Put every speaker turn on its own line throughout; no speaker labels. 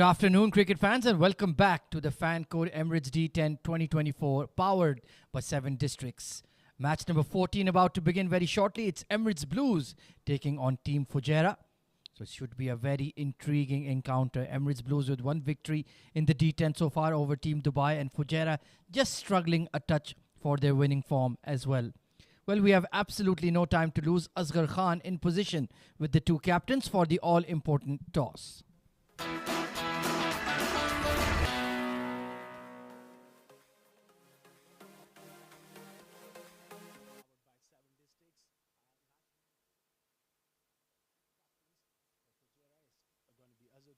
Good afternoon, cricket fans, and welcome back to the fan code Emirates D10 2024, powered by 7 districts. Match number 14 about to begin very shortly. It's Emirates Blues taking on Team Fujairah. So it should be a very intriguing encounter. Emirates Blues with one victory in the D10 so far over Team Dubai, and Fujairah just struggling a touch for their winning form as well. Well, we have absolutely no time to lose. Asghar Khan in position with the two captains for the all-important toss.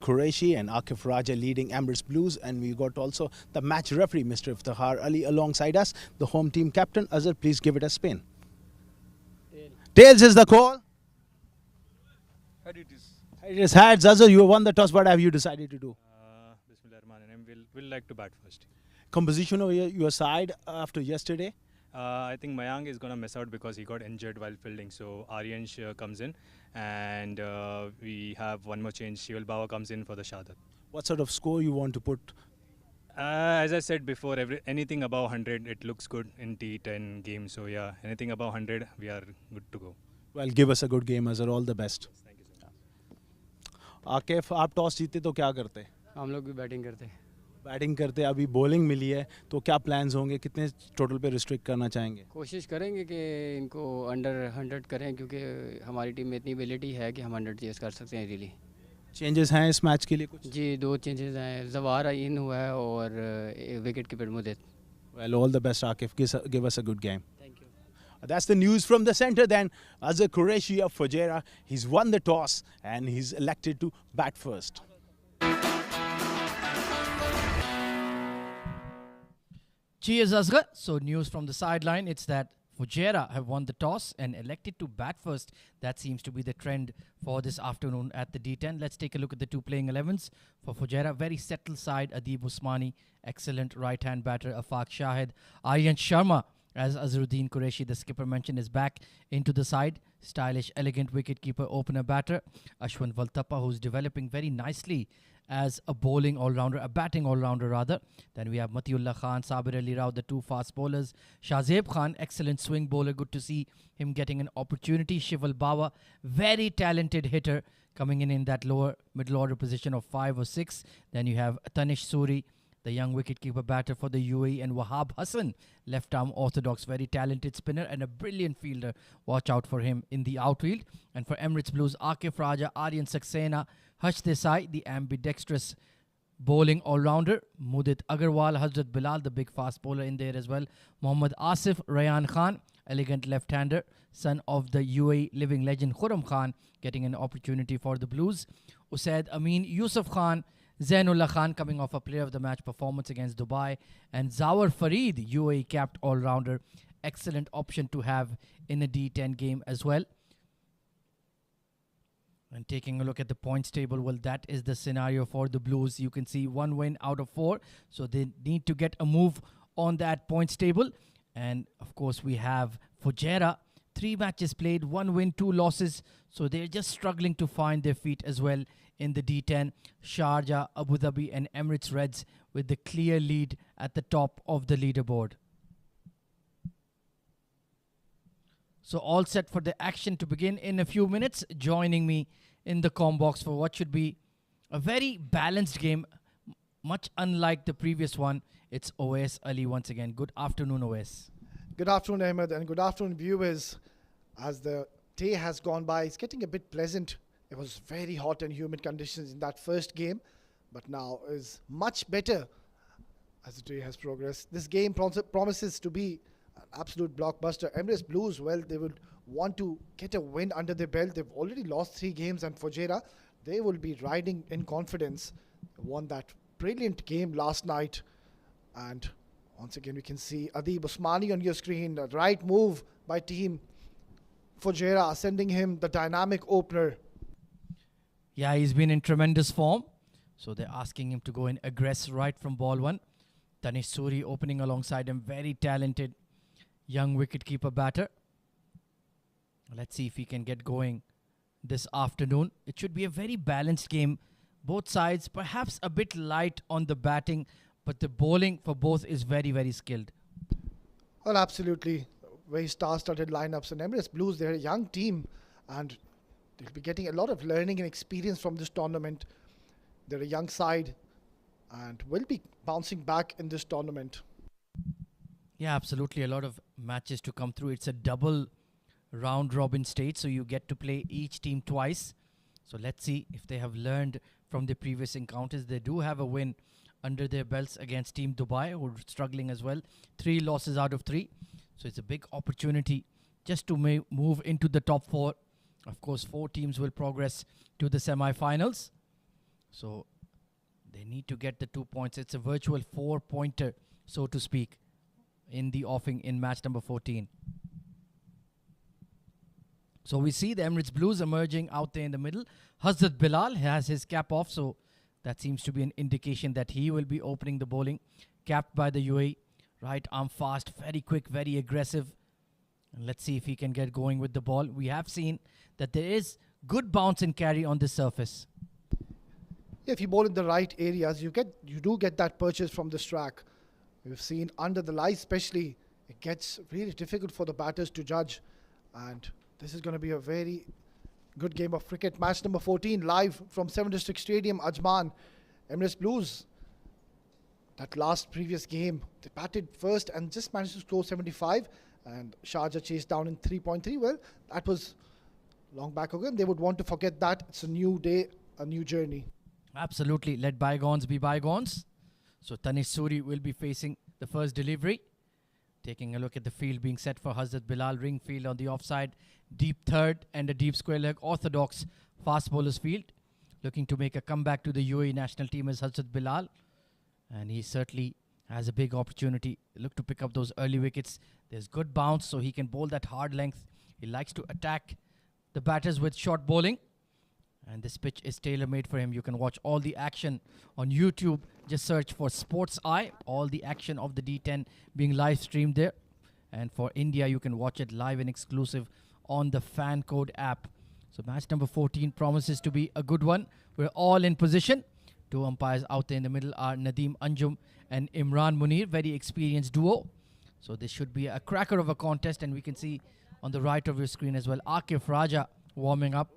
Qureshi and Akif Raja leading Emirates Blues, and we got also the match referee Mr. Fuara Ali alongside us, the home team captain. Azhar, please give it a spin. Tails is the call.
Head it is.
It is heads. Azhar, you won the toss. What have you decided to do?
Bismillahirrahmanirrahim. We'll like to bat first.
Composition of your side after yesterday?
I think Mayank is going to miss out because he got injured while fielding. So Aryansh comes in, and we have one more change. Shival Bawa comes in for the Shadat.
What sort of score you want to put?
As I said before, anything above 100, it looks good in T10 games. So yeah, anything above 100, we are good to go.
Well, give us a good game, Azhar. All the best.
Thank you, sir.
Akif, आप toss जीते तो क्या करते?
हम लोग भी batting करते हैं.
बैटिंग करते. अभी बॉलिंग मिली है तो क्या प्लान्स होंगे? कितने टोटल पे रिस्ट्रिक्ट करना चाहेंगे?
कोशिश करेंगे कि इनको अंडर 100 करें, क्योंकि हमारी टीम में इतनी एबिलिटी है कि हम 100 चेस कर सकते हैं इजीली.
चेंजेस हैं इस मैच के लिए कुछ?
जी, 2 चेंजेस हैं. जवार इन हुआ है और wicket keeper Mudit.
Well, all the best, Akif. Give us a good game.
Thank you.
That's the news from the centre then. Azhar Qureshi of Fujairah, he's won the toss and he's elected to bat first.
Cheers, Asghar. So news from the sideline, it's that Fujairah have won the toss and elected to bat first. That seems to be the trend for this afternoon at the D10. Let's take a look at the two playing 11s. For Fujairah, very settled side, Adib Usmani, excellent right-hand batter, Afaq Shahid. Aryan Sharma, as Azharuddin Qureshi, the skipper, mentioned, is back into the side. Stylish, elegant wicket-keeper, opener batter. Ashwin Valtappa, who's developing very nicely as a bowling all-rounder, a batting all-rounder rather. Then we have Matiullah Khan, Sabir Ali Rao, the two fast bowlers. Shahzeb Khan, excellent swing bowler. Good to see him getting an opportunity. Shival Bawa, very talented hitter, coming in that lower middle order position of 5 or 6. Then you have Tanish Suri, the young wicketkeeper batter for the UAE, and Wahab Hassan, left-arm orthodox, very talented spinner and a brilliant fielder. Watch out for him in the outfield. And for Emirates Blues, Akif Raja, Aryan Saxena, Harsh Desai, the ambidextrous bowling all-rounder. Mudit Agarwal, Hazrat Bilal, the big fast bowler in there as well. Mohammad Asif, Rayan Khan, elegant left-hander, son of the UAE living legend Khurram Khan, getting an opportunity for the Blues. Usaid Amin, Yusuf Khan, Zainullah Khan coming off a player of the match performance against Dubai, and Zawar Farid, UAE capped all-rounder. Excellent option to have in a D10 game as well. And taking a look at the points table, well, that is the scenario for the Blues. You can see 1 win out of 4, so they need to get a move on that points table. And of course, we have Fujairah, 3 matches played, 1 win, 2 losses, so they're just struggling to find their feet as well in the D10. Sharjah, Abu Dhabi and Emirates Reds with the clear lead at the top of the leaderboard. So all set for the action to begin in a few minutes. Joining me in the comm box for what should be a very balanced game, much unlike the previous one, it's Owais Ali once again. Good afternoon, Owais.
Good afternoon, Ahmed, and good afternoon, viewers. As the day has gone by, it's getting a bit pleasant. It was very hot and humid conditions in that first game, but now is much better as the day has progressed. This game promises to be an absolute blockbuster. Emirates Blues, well, they would want to get a win under their belt. They've already lost 3 games, and Fujairah, they will be riding in confidence. Won that brilliant game last night, and once again we can see Adib Usmani on your screen. The right move by team Fujairah, sending him the dynamic opener.
Yeah, he's been in tremendous form, so they're asking him to go and aggress right from ball 1. Tanish Suri opening alongside him, very talented young wicketkeeper batter. Let's see if he can get going this afternoon. It should be a very balanced game Both sides perhaps a bit light on the batting, but the bowling for both is very, very skilled.
Well, absolutely. Very star-studded lineups. And Emirates Blues, they're a young team and they'll be getting a lot of learning and experience from this tournament. They're a young side and will be bouncing back in this tournament.
Yeah, absolutely. A lot of matches to come through. It's a double round robin stage, so you get to play each team twice. So let's see if they have learned from the previous encounters. They do have a win under their belts against Team Dubai, who are struggling as well. 3 losses out of 3. So it's a big opportunity just to move into the top 4. Of course, 4 teams will progress to the semi-finals. So they need to get the 2 points. It's a virtual 4-pointer, so to speak, in the offing in match number 14. So we see the Emirates Blues emerging out there in the middle. Hazrat Bilal has his cap off, so that seems to be an indication that he will be opening the bowling. Capped by the UAE. Right arm fast, very quick, very aggressive. And let's see if he can get going with the ball. We have seen that there is good bounce and carry on the surface.
If you bowl in the right areas, you do get that purchase from this track. We've seen under the lights especially, it gets really difficult for the batters to judge. And this is going to be a very good game of cricket. Match number 14 live from 7 District Stadium, Ajman. Emirates Blues, that last previous game, they batted first and just managed to score 75. And Sharjah chased down in 3.3. Well, that was long back again. They would want to forget that. It's a new day, a new journey.
Absolutely. Let bygones be bygones. So Tanish Suri will be facing the first delivery. Taking a look at the field being set for Hazrat Bilal. Ring field on the offside. Deep third and a deep square leg. Orthodox fast bowlers field. Looking to make a comeback to the UAE national team is Hazrat Bilal. And he certainly has a big opportunity. Look to pick up those early wickets. There's good bounce, so he can bowl that hard length. He likes to attack the batters with short bowling. And this pitch is tailor-made for him. You can watch all the action on YouTube. Just search for Sports Eye. All the action of the D10 being live streamed there. And for India, you can watch it live and exclusive on the Fan Code app. So match number 14 promises to be a good one. We're all in position. 2 umpires out there in the middle are Nadeem Anjum and Imran Munir. Very experienced duo. So this should be a cracker of a contest. And we can see on the right of your screen as well, Akif Raja warming up.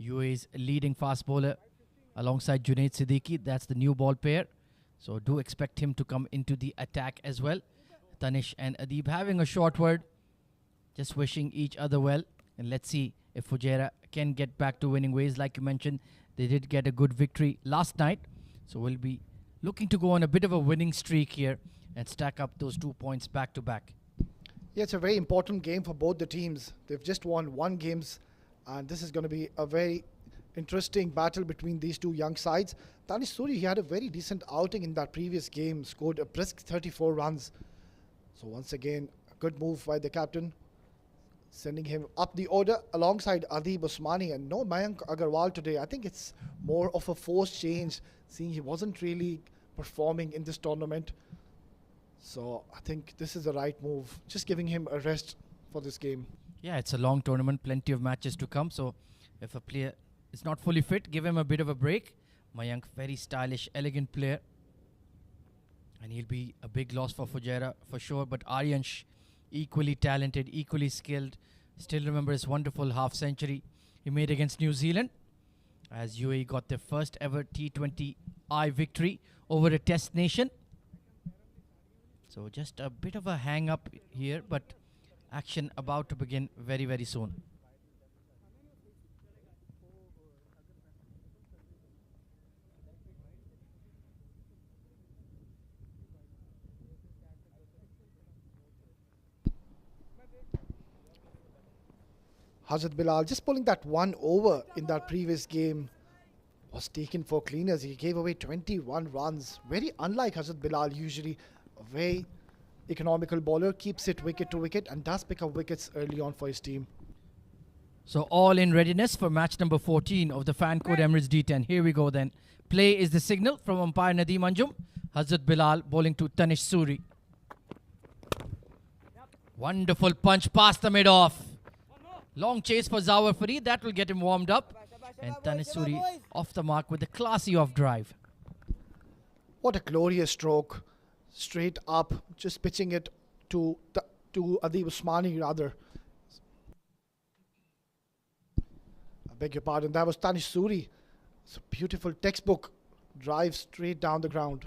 UAE's leading fast bowler alongside Junaid Siddiqui. That's the new ball pair. So do expect him to come into the attack as well. Tanish and Adib having a short word. Just wishing each other well. And let's see if Fujairah can get back to winning ways. Like you mentioned, they did get a good victory last night. So we'll be looking to go on a bit of a winning streak here and stack up those 2 points back to back.
Yeah, it's a very important game for both the teams. They've just won 1 game. And this is going to be a very interesting battle between these 2 young sides. Tanish Suri, he had a very decent outing in that previous game, scored a brisk 34 runs. So once again, a good move by the captain, sending him up the order alongside Adib Osmani. And no Mayank Agarwal today. I think it's more of a forced change, seeing he wasn't really performing in this tournament. So I think this is the right move, just giving him a rest for this game.
Yeah, it's a long tournament, plenty of matches to come. So if a player is not fully fit, give him a bit of a break. Mayank, very stylish, elegant player. And he'll be a big loss for Fujairah for sure. But Aryansh, equally talented, equally skilled. Still remember his wonderful half-century he made against New Zealand, as UAE got their first ever T20I victory over a test nation. So just a bit of a hang-up here, but action about to begin very, very soon.
Hazrat Bilal just pulling that 1 over in that previous game was taken for cleaners. He gave away 21 runs. Very unlike Hazrat Bilal, usually a very economical bowler, keeps it wicket to wicket and does pick up wickets early on for his team.
So all in readiness for match number 14 of the Fan Code Emirates D10. Here we go then. Play is the signal from umpire Nadeem Anjum. Hazrat Bilal bowling to Tanish Suri. Wonderful punch past the mid-off. Long chase for Zawar Fareed. That will get him warmed up. And Tanisuri off the mark with a classy off drive.
What a glorious stroke. Straight up, just pitching it to Adib Usmani rather. I beg your pardon, that was Tanisuri. It's a beautiful textbook drive straight down the ground.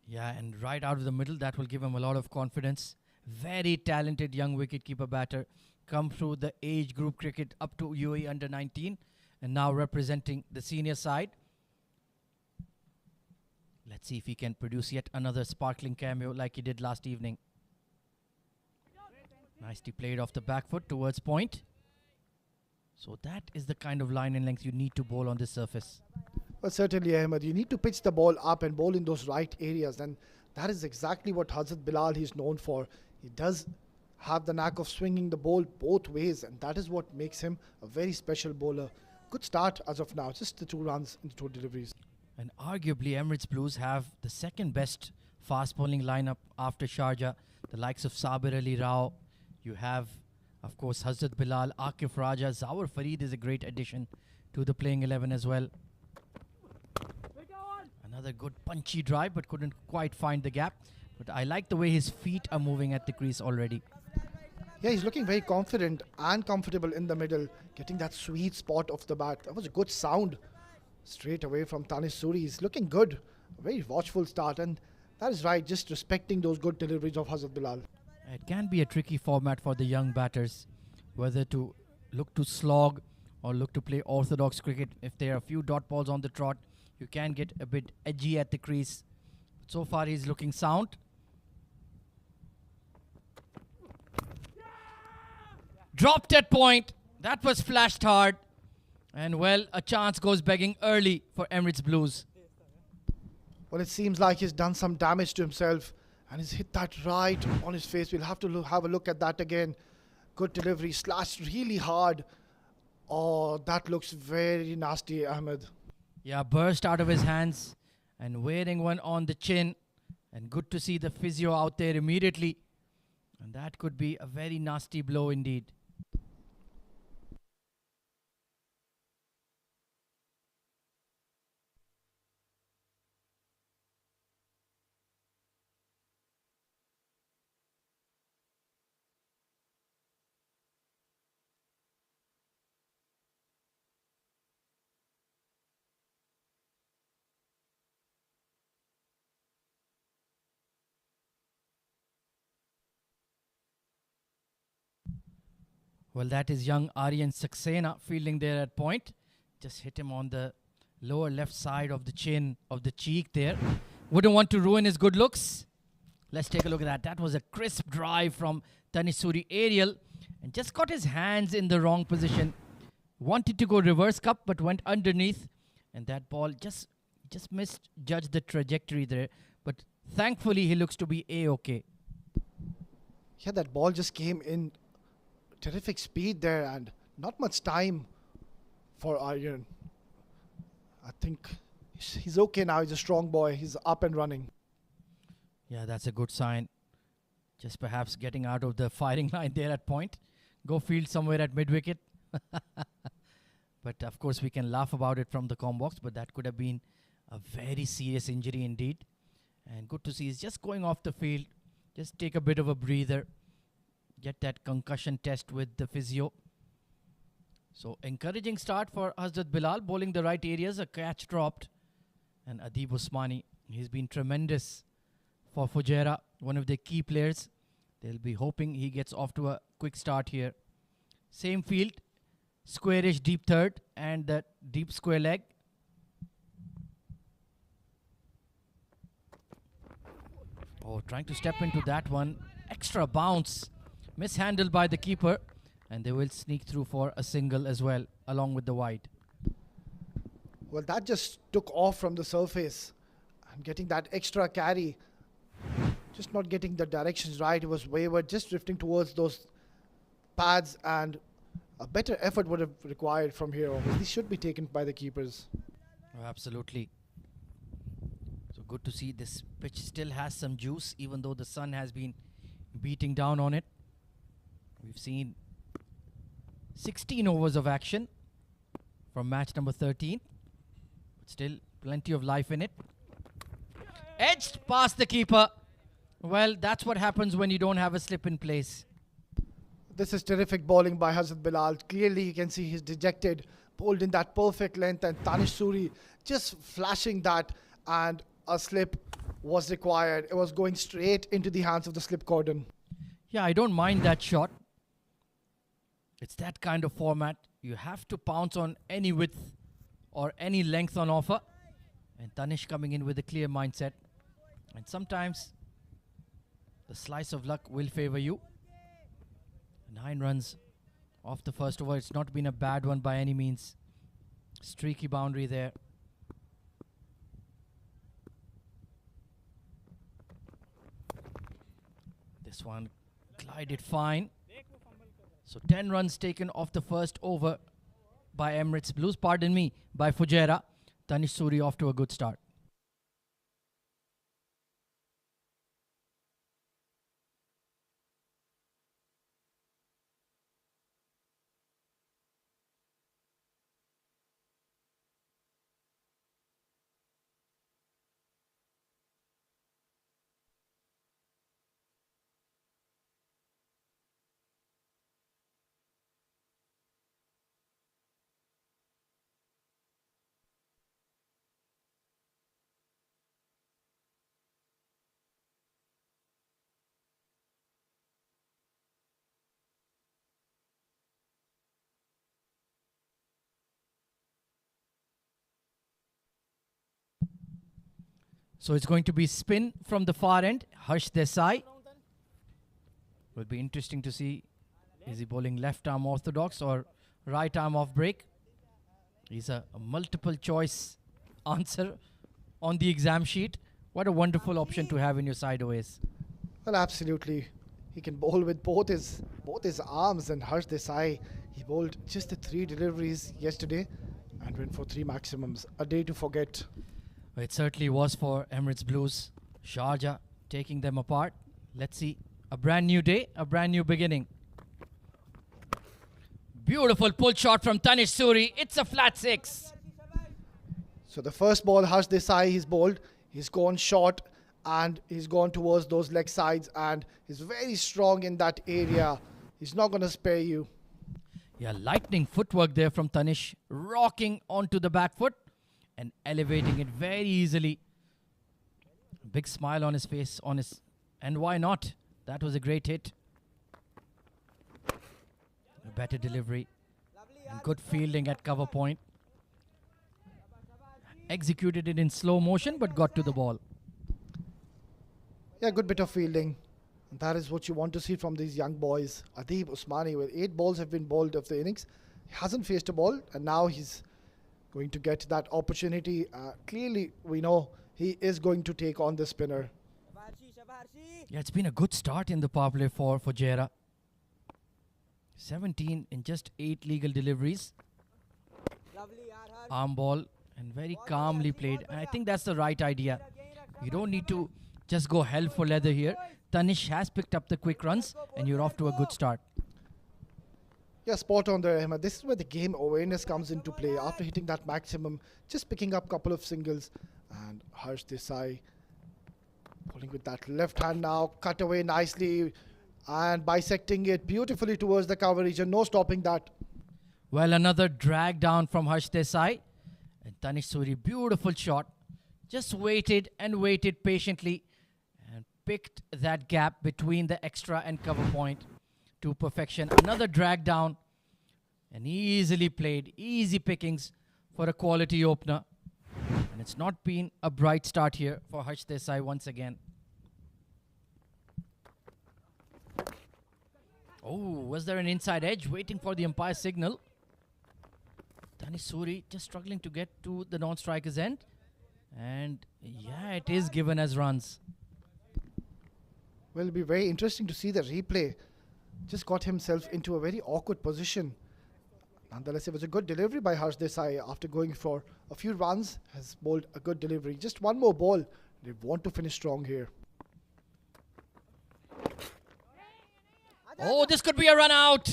Yeah, and right out of the middle, that will give him a lot of confidence. Very talented young wicketkeeper batter. Come through the age group cricket up to UAE under 19 and now representing the senior side. Let's see if he can produce yet another sparkling cameo like he did last evening. Nicely played off the back foot towards point. So that is the kind of line and length you need to bowl on this surface.
Well, certainly, Ahmed, you need to pitch the ball up and bowl in those right areas. And that is exactly what Hazrat Bilal is known for. He does have the knack of swinging the ball both ways. And that is what makes him a very special bowler. Good start as of now. Just the 2 runs in 2 deliveries.
And arguably, Emirates Blues have the second best fast bowling lineup after Sharjah. The likes of Sabir Ali Rao. You have, of course, Hazrat Bilal, Akif Raja. Zawar Fareed is a great addition to the playing 11 as well. Another good punchy drive, but couldn't quite find the gap. But I like the way his feet are moving at the crease already.
Yeah, he's looking very confident and comfortable in the middle, getting that sweet spot off the bat. That was a good sound straight away from Tanisuri. He's looking good. A very watchful start, and that is right, just respecting those good deliveries of Hazrat Bilal.
It can be a tricky format for the young batters, whether to look to slog or look to play orthodox cricket. If there are a few dot balls on the trot, you can get a bit edgy at the crease. So far, he's looking sound. Dropped at point. That was flashed hard. And well, a chance goes begging early for Emirates Blues.
Well, it seems like he's done some damage to himself and he's hit that right on his face. We'll have to have a look at that again. Good delivery, slashed really hard. Oh, that looks very nasty, Ahmed.
Yeah, burst out of his hands and wearing one on the chin. And good to see the physio out there immediately. And that could be a very nasty blow indeed. Well, that is young Aryan Saxena fielding there at point. Just hit him on the lower left side of the chin, of the cheek there. Wouldn't want to ruin his good looks. Let's take a look at that. That was a crisp drive from Tanisuri Aerial and just got his hands in the wrong position. Wanted to go reverse cup but went underneath and that ball just misjudged the trajectory there. But thankfully he looks to be A-okay.
Yeah, that ball just came in terrific speed there and not much time for Aryan. I think he's okay now. He's a strong boy. He's up and running.
Yeah, that's a good sign. Just perhaps getting out of the firing line there at point. Go field somewhere at mid-wicket. But of course we can laugh about it from the comm box, but that could have been a very serious injury indeed. And good to see he's just going off the field. Just take a bit of a breather. Get that concussion test with the physio. So encouraging start for Hazrat Bilal, bowling the right areas, a catch dropped. And Adib Usmani, he's been tremendous for Fujairah, one of the key players. They'll be hoping he gets off to a quick start here. Same field, squarish deep third and the deep square leg. Oh, trying to step into that one. Extra bounce. Mishandled by the keeper. And they will sneak through for a single as well, along with the wide.
Well, that just took off from the surface and getting that extra carry. Just not getting the directions right. It was wayward, just drifting towards those pads, and a better effort would have required from here. These should be taken by the keepers.
Oh, absolutely. So good to see this pitch still has some juice, even though the sun has been beating down on it. We've seen 16 overs of action from match number 13. Still plenty of life in it. Edged past the keeper. Well, that's what happens when you don't have a slip in place.
This is terrific bowling by Hazrat Bilal. Clearly you can see he's dejected. Bowled in that perfect length, and Tanish Suri just flashing that, and a slip was required. It was going straight into the hands of the slip cordon.
Yeah, I don't mind that shot. It's that kind of format. You have to pounce on any width or any length on offer. And Tanish coming in with a clear mindset. And sometimes the slice of luck will favor you. 9 runs off the first over. It's not been a bad one by any means. Streaky boundary there. This one glided fine. So 10 runs taken off the first over by Emirates Blues. Pardon me, by Fujairah. Tanish Suri off to a good start. So it's going to be spin from the far end. Harsh Desai. Will be interesting to see. Is he bowling left arm orthodox or right arm off break? He's a multiple choice answer on the exam sheet. What a wonderful option to have in your sideways.
Well, absolutely. He can bowl with both his arms, and Harsh Desai, he bowled just the 3 deliveries yesterday and went for 3 maximums. A day to forget.
It certainly was for Emirates Blues. Sharjah taking them apart. Let's see. A brand new day, a brand new beginning. Beautiful pull shot from Tanish Suri. It's a flat 6.
So the first ball, Harsh Desai, he's bowled. He's gone short and he's gone towards those leg sides, and he's very strong in that area. He's not going to spare you.
Yeah, lightning footwork there from Tanish. Rocking onto the back foot and elevating it very easily. Big smile on his face, and why not? That was a great hit. A better delivery and good fielding at cover point. Executed it in slow motion but got to the ball.
Yeah, good bit of fielding. And that is what you want to see from these young boys. Adib Usmani, with 8 balls have been bowled of the innings. He hasn't faced a ball, and now he's going to get that opportunity. Clearly, we know he is going to take on the spinner.
Yeah, it's been a good start in the power play for Fujairah. 17 in just 8 legal deliveries. Arm ball and very calmly played. And I think that's the right idea. You don't need to just go hell for leather here. Tanish has picked up the quick runs and you're off to a good start.
Yeah, spot on there, Ahmed. This is where the game awareness comes into play. After hitting that maximum, just picking up a couple of singles. And Harsh Desai pulling with that left hand now. Cut away nicely and bisecting it beautifully towards the cover region. No stopping that.
Well, another drag down from Harsh Desai. And Tanish Suri, beautiful shot. Just waited and waited patiently and picked that gap between the extra and cover point to perfection. Another drag down and easily played. Easy pickings for a quality opener. And it's not been a bright start here for Harsh Desai once again. Oh, was there an inside edge waiting for the umpire signal? Tanish Suri just struggling to get to the non-striker's end. And yeah, it is given as runs.
Well, it'll be very interesting to see the replay. Just got himself into a very awkward position. Nonetheless, it was a good delivery by Harsh Desai. After going for a few runs, has bowled a good delivery. Just one more ball. They want to finish strong here.
Oh, this could be a run out.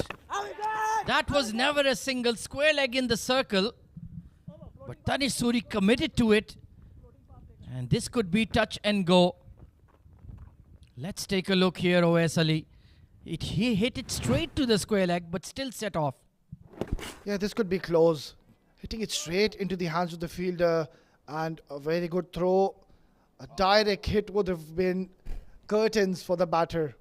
That was never a single. Square leg in the circle. Tanish Suri committed to it. And this could be touch and go. Let's take a look here, OS Ali. He hit it straight to the square leg, but still set off.
Yeah, this could be close. Hitting it straight into the hands of the fielder, and a very good throw. A direct hit would have been curtains for the batter.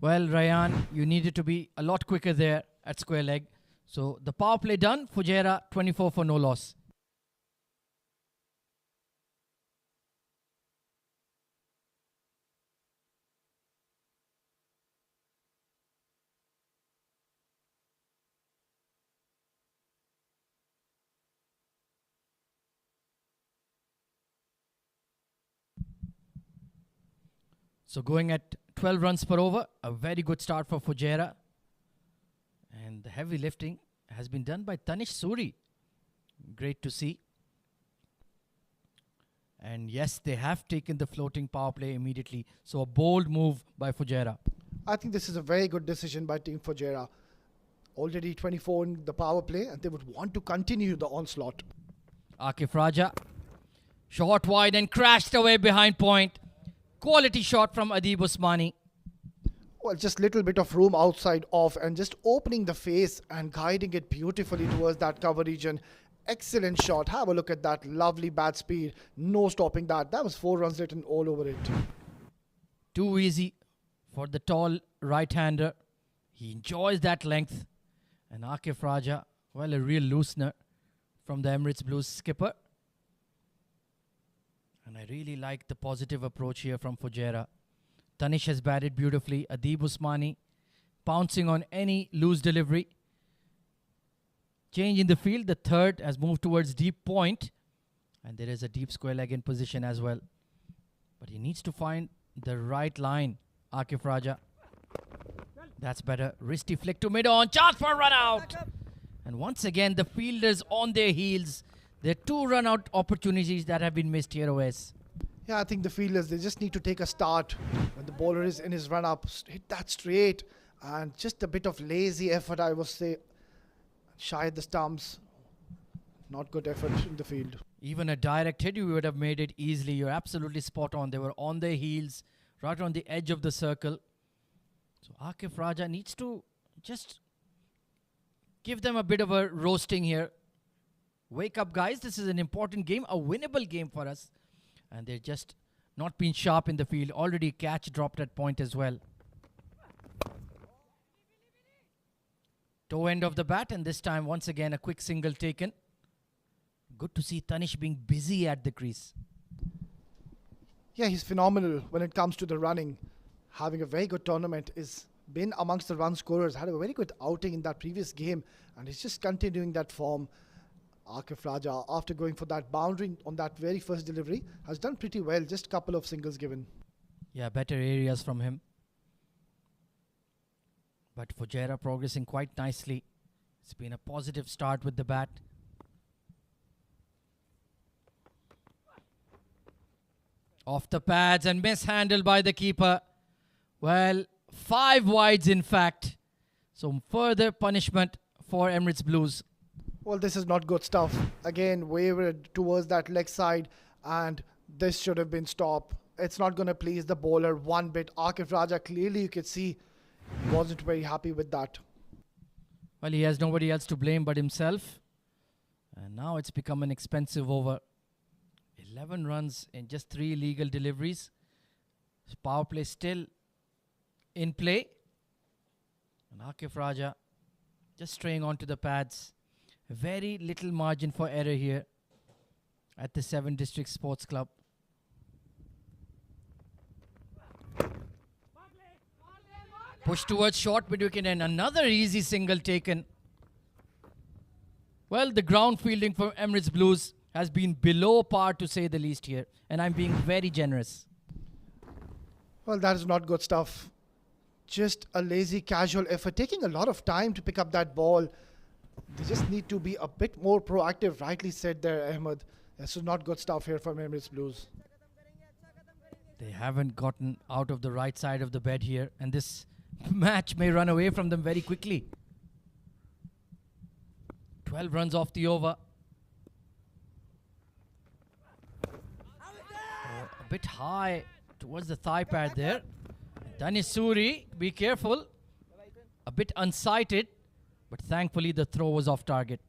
Well, Ryan, you needed to be a lot quicker there at square leg. So the power play done. Fujairah 24 for no loss. So going at 12 runs per over, a very good start for Fujairah. And the heavy lifting has been done by Tanish Suri. Great to see. And yes, they have taken the floating power play immediately. So a bold move by Fujairah.
I think this is a very good decision by Team Fujairah. Already 24 in the power play, and they would want to continue the onslaught.
Akif Raja, short wide and crashed away behind point. Quality shot from Adib Usmani.
Well, just little bit of room outside off and just opening the face and guiding it beautifully towards that cover region. Excellent shot. Have a look at that lovely bat speed. No stopping that. That was 4 runs written all over it.
Too easy for the tall right-hander. He enjoys that length. And Akif Raja, well, a real loosener from the Emirates Blues skipper. And I really like the positive approach here from Fujairah. Tanish has batted beautifully. Adib Usmani pouncing on any loose delivery. Change in the field. The third has moved towards deep point. And there is a deep square leg in position as well. But he needs to find the right line. Akif Raja. That's better. Wristy flick to mid-on. Chance for a run out. And once again, the fielders on their heels. There are 2 run-out opportunities that have been missed here, OS.
Yeah, I think the fielders, they just need to take a start when the bowler is in his run-up. Hit that straight. And just a bit of lazy effort, I would say. Shy at the stumps. Not good effort in the field.
Even a direct hit, you would have made it easily. You're absolutely spot on. They were on their heels, right on the edge of the circle. So Akif Raja needs to just give them a bit of a roasting here. Wake up, guys. This is an important game, a winnable game for us. And they're just not been sharp in the field. Already catch dropped at point as well. Toe end of the bat, and this time once again a quick single taken. Good to see Tanish being busy at the crease.
Yeah, he's phenomenal when it comes to the running. Having a very good tournament. Is been amongst the run scorers. Had a very good outing in that previous game, and he's just continuing that form. Akif Raja, after going for that boundary on that very first delivery, has done pretty well. Just a couple of singles given.
Yeah, better areas from him. But Fujairah progressing quite nicely. It's been a positive start with the bat. Off the pads and mishandled by the keeper. Well, 5 wides in fact. So further punishment for Emirates Blues.
Well, this is not good stuff. Again, wavered towards that leg side, and this should have been stopped. It's not going to please the bowler one bit. Akif Raja, clearly you could see, wasn't very happy with that.
Well, he has nobody else to blame but himself. And now it's become an expensive over. 11 runs in just 3 legal deliveries. Power play still in play. And Akif Raja just straying onto the pads. Very little margin for error here at the 7 District Sports Club. Push towards short mid-wicket and another easy single taken. Well, the ground fielding for Emirates Blues has been below par to say the least here. And I'm being very generous.
Well, that is not good stuff. Just a lazy, casual effort. Taking a lot of time to pick up that ball. They just need to be a bit more proactive. Rightly said there, Ahmed. This is not good stuff here from Emirates Blues.
They haven't gotten out of the right side of the bed here. And this match may run away from them very quickly. 12 runs off the over. A bit high towards the thigh pad there. Tanisuri, be careful. A bit unsighted, but thankfully the throw was off target.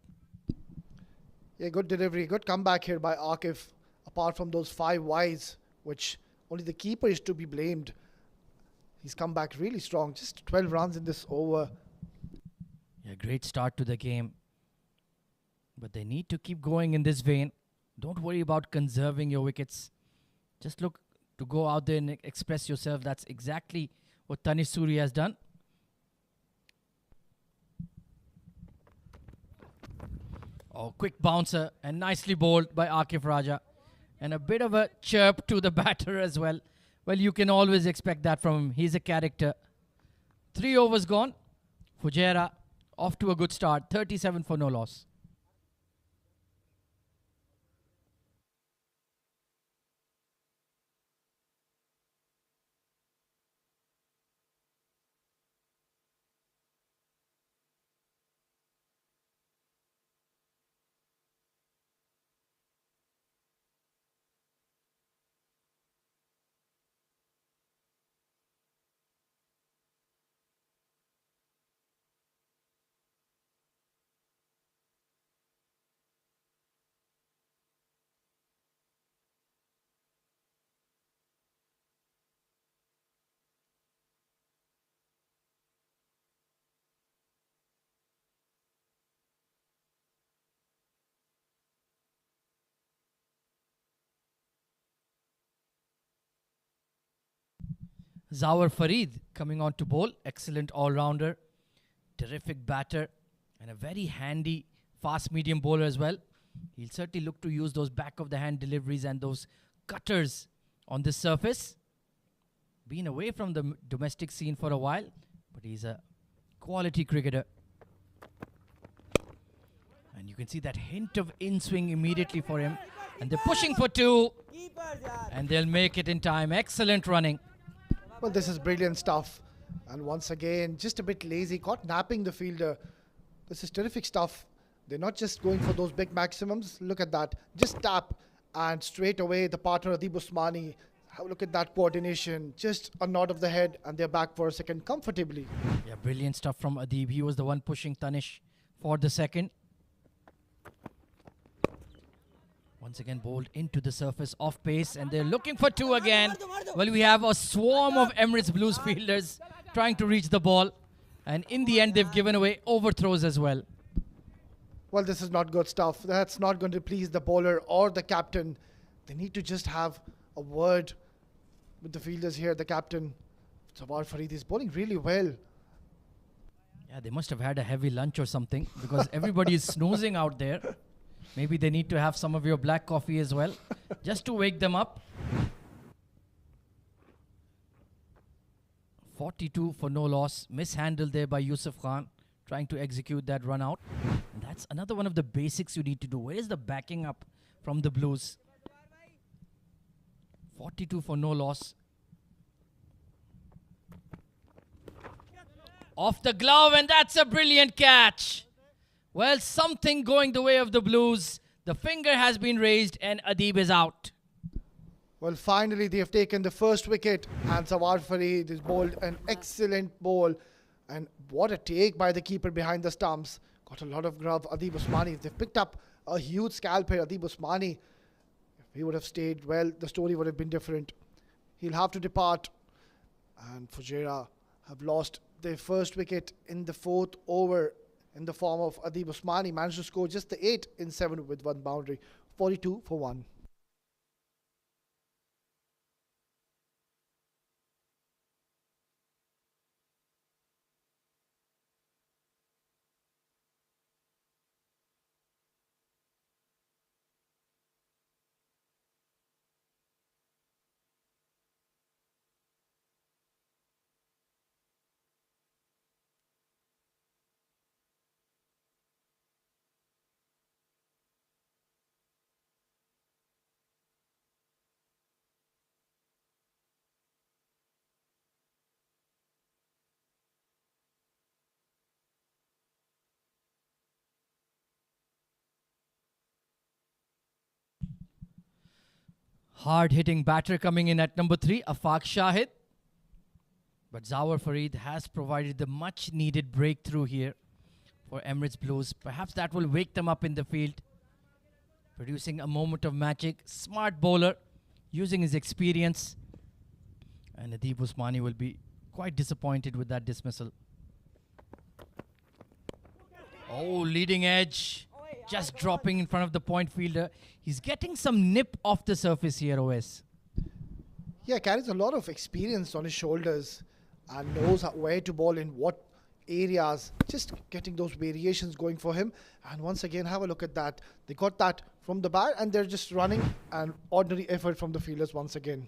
Yeah, good delivery, good comeback here by Akif. Apart from those 5 wides, which only the keeper is to be blamed. He's come back really strong. Just 12 runs in this over.
Yeah, great start to the game. But they need to keep going in this vein. Don't worry about conserving your wickets. Just look to go out there and express yourself. That's exactly what Tanisuri has done. Oh, quick bouncer and nicely bowled by Akif Raja. And a bit of a chirp to the batter as well. Well, you can always expect that from him. He's a character. 3 overs gone. Fujairah off to a good start. 37 for no loss. Zawar Farid coming on to bowl. Excellent all-rounder. Terrific batter. And a very handy fast medium bowler as well. He'll certainly look to use those back-of-the-hand deliveries and those cutters on this surface. Been away from the domestic scene for a while, but he's a quality cricketer. And you can see that hint of in-swing immediately for him. And they're pushing for 2. And they'll make it in time. Excellent running.
Well, this is brilliant stuff. And once again, just a bit lazy, caught napping the fielder. This is terrific stuff. They're not just going for those big maximums. Look at that. Just tap and straight away the partner Adib Usmani. Have a look at that coordination. Just a nod of the head and they're back for a second comfortably.
Yeah, brilliant stuff from Adib. He was the one pushing Tanish for the second. Once again bowled into the surface off pace and they're looking for 2 again. Well, we have a swarm of Emirates Blues fielders trying to reach the ball. And in the end, they've given away overthrows as well.
Well, this is not good stuff. That's not going to please the bowler or the captain. They need to just have a word with the fielders here. The captain, Zawar Farid, is bowling really well.
Yeah, they must have had a heavy lunch or something because everybody is snoozing out there. Maybe they need to have some of your black coffee as well, just to wake them up. 42 for no loss. Mishandled there by Yusuf Khan, trying to execute that run out. And that's another one of the basics you need to do. Where is the backing up from the Blues? 42 for no loss. Off the glove, and that's a brilliant catch. Well, something going the way of the Blues. The finger has been raised and Adib is out.
Well, finally they have taken the first wicket and Zawar Farid is bowled an excellent ball. And what a take by the keeper behind the stumps. Got a lot of grub. Adib Usmani, they've picked up a huge scalp here. Adib Usmani, if he would have stayed, well, the story would have been different. He'll have to depart. And Fujairah have lost their first wicket in the 4th over in the form of Adib Usmani. Managed to score just the 8 in 7 with 1 boundary. 42 for 1.
Hard-hitting batter coming in at number 3, Afaq Shahid. But Zawar Farid has provided the much-needed breakthrough here for Emirates Blues. Perhaps that will wake them up in the field. Producing a moment of magic. Smart bowler, using his experience. And Adeeb Usmani will be quite disappointed with that dismissal. Oh, leading edge. Just dropping in front of the point fielder. He's getting some nip off the surface here, OS.
Yeah, carries a lot of experience on his shoulders and knows where to bowl in what areas. Just getting those variations going for him. And once again, have a look at that. They got that from the bat and they're just running an ordinary effort from the fielders once again.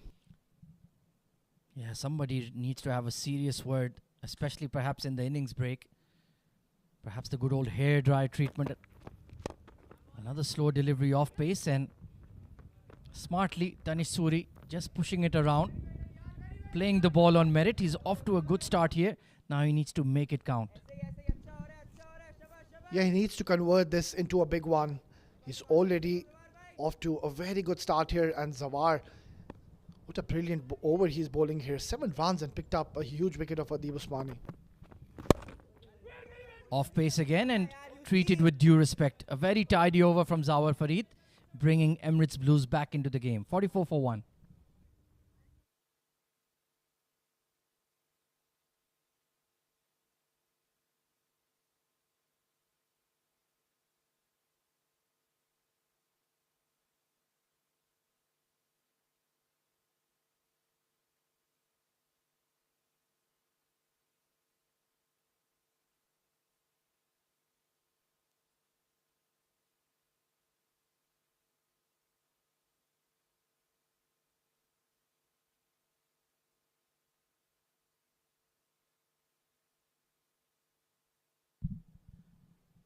Yeah, somebody needs to have a serious word, especially perhaps in the innings break. Perhaps the good old hair dry treatment. Another slow delivery off pace and smartly Tanish Suri just pushing it around. Playing the ball on merit. He's off to a good start here. Now he needs to make it count.
Yeah, he needs to convert this into a big one. He's already off to a very good start here. And Zawar, what a brilliant over he's bowling here. 7 runs and picked up a huge wicket of Adeeb Usmani.
Off pace again and treated with due respect. A very tidy over from Zawar Farid, bringing Emirates Blues back into the game. 44 for 1.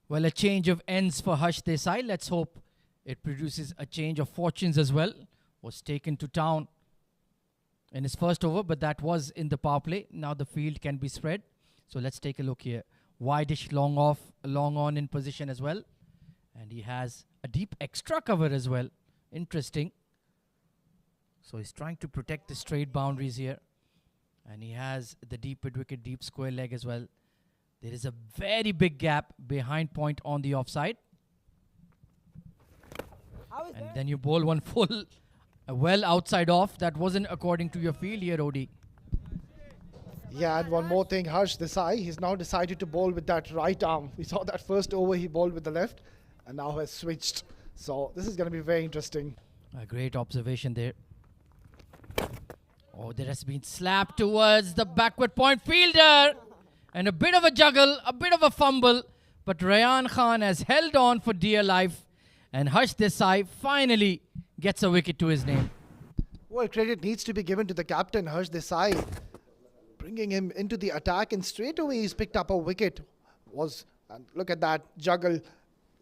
Well, a change of ends for Harsh Desai. Let's hope it produces a change of fortunes as well. Was taken to town in his first over, but that was in the power play. Now the field can be spread. So let's take a look here. Wideish long off, long on in position as well. And he has a deep extra cover as well. Interesting. So he's trying to protect the straight boundaries here. And he has the deep mid-wicket, deep square leg as well. There is a very big gap behind point on the offside. And then you bowl one full, well outside off. That wasn't according to your field here, Odi.
Yeah, and one more thing, Harsh Desai, he's now decided to bowl with that right arm. We saw that first over he bowled with the left and now has switched. So this is going to be very interesting.
A great observation there. Oh, there has been slap towards the backward point fielder. And a bit of a juggle, a bit of a fumble. But Rayan Khan has held on for dear life. And Harsh Desai finally gets a wicket to his name.
Well, credit needs to be given to the captain, Harsh Desai. Bringing him into the attack and straight away he's picked up a wicket. And look at that juggle.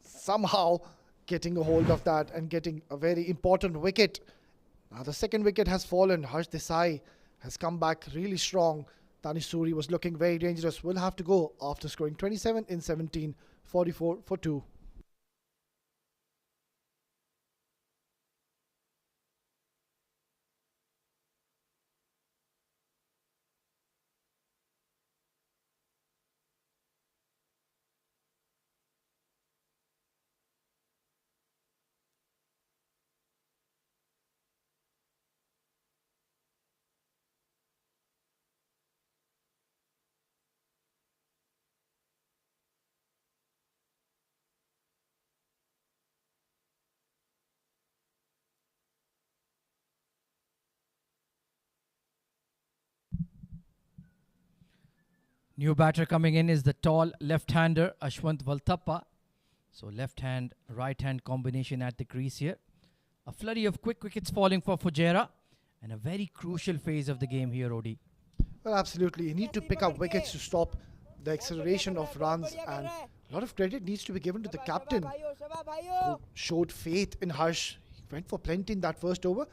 Somehow getting a hold of that and getting a very important wicket. Now the second wicket has fallen. Harsh Desai has come back really strong. Tanish Suri was looking very dangerous. Will have to go after scoring 27 in 17, 44 for 2.
New batter coming in is the tall left-hander Ashwant Valthappa. So left hand, right hand combination at the crease here. A flurry of quick wickets falling for Fujairah. And a very crucial phase of the game here, Odi.
Well, absolutely. You need to pick up wickets to stop the acceleration of runs. And a lot of credit needs to be given to the captain, who showed faith in Harsh. He went for plenty in that first over,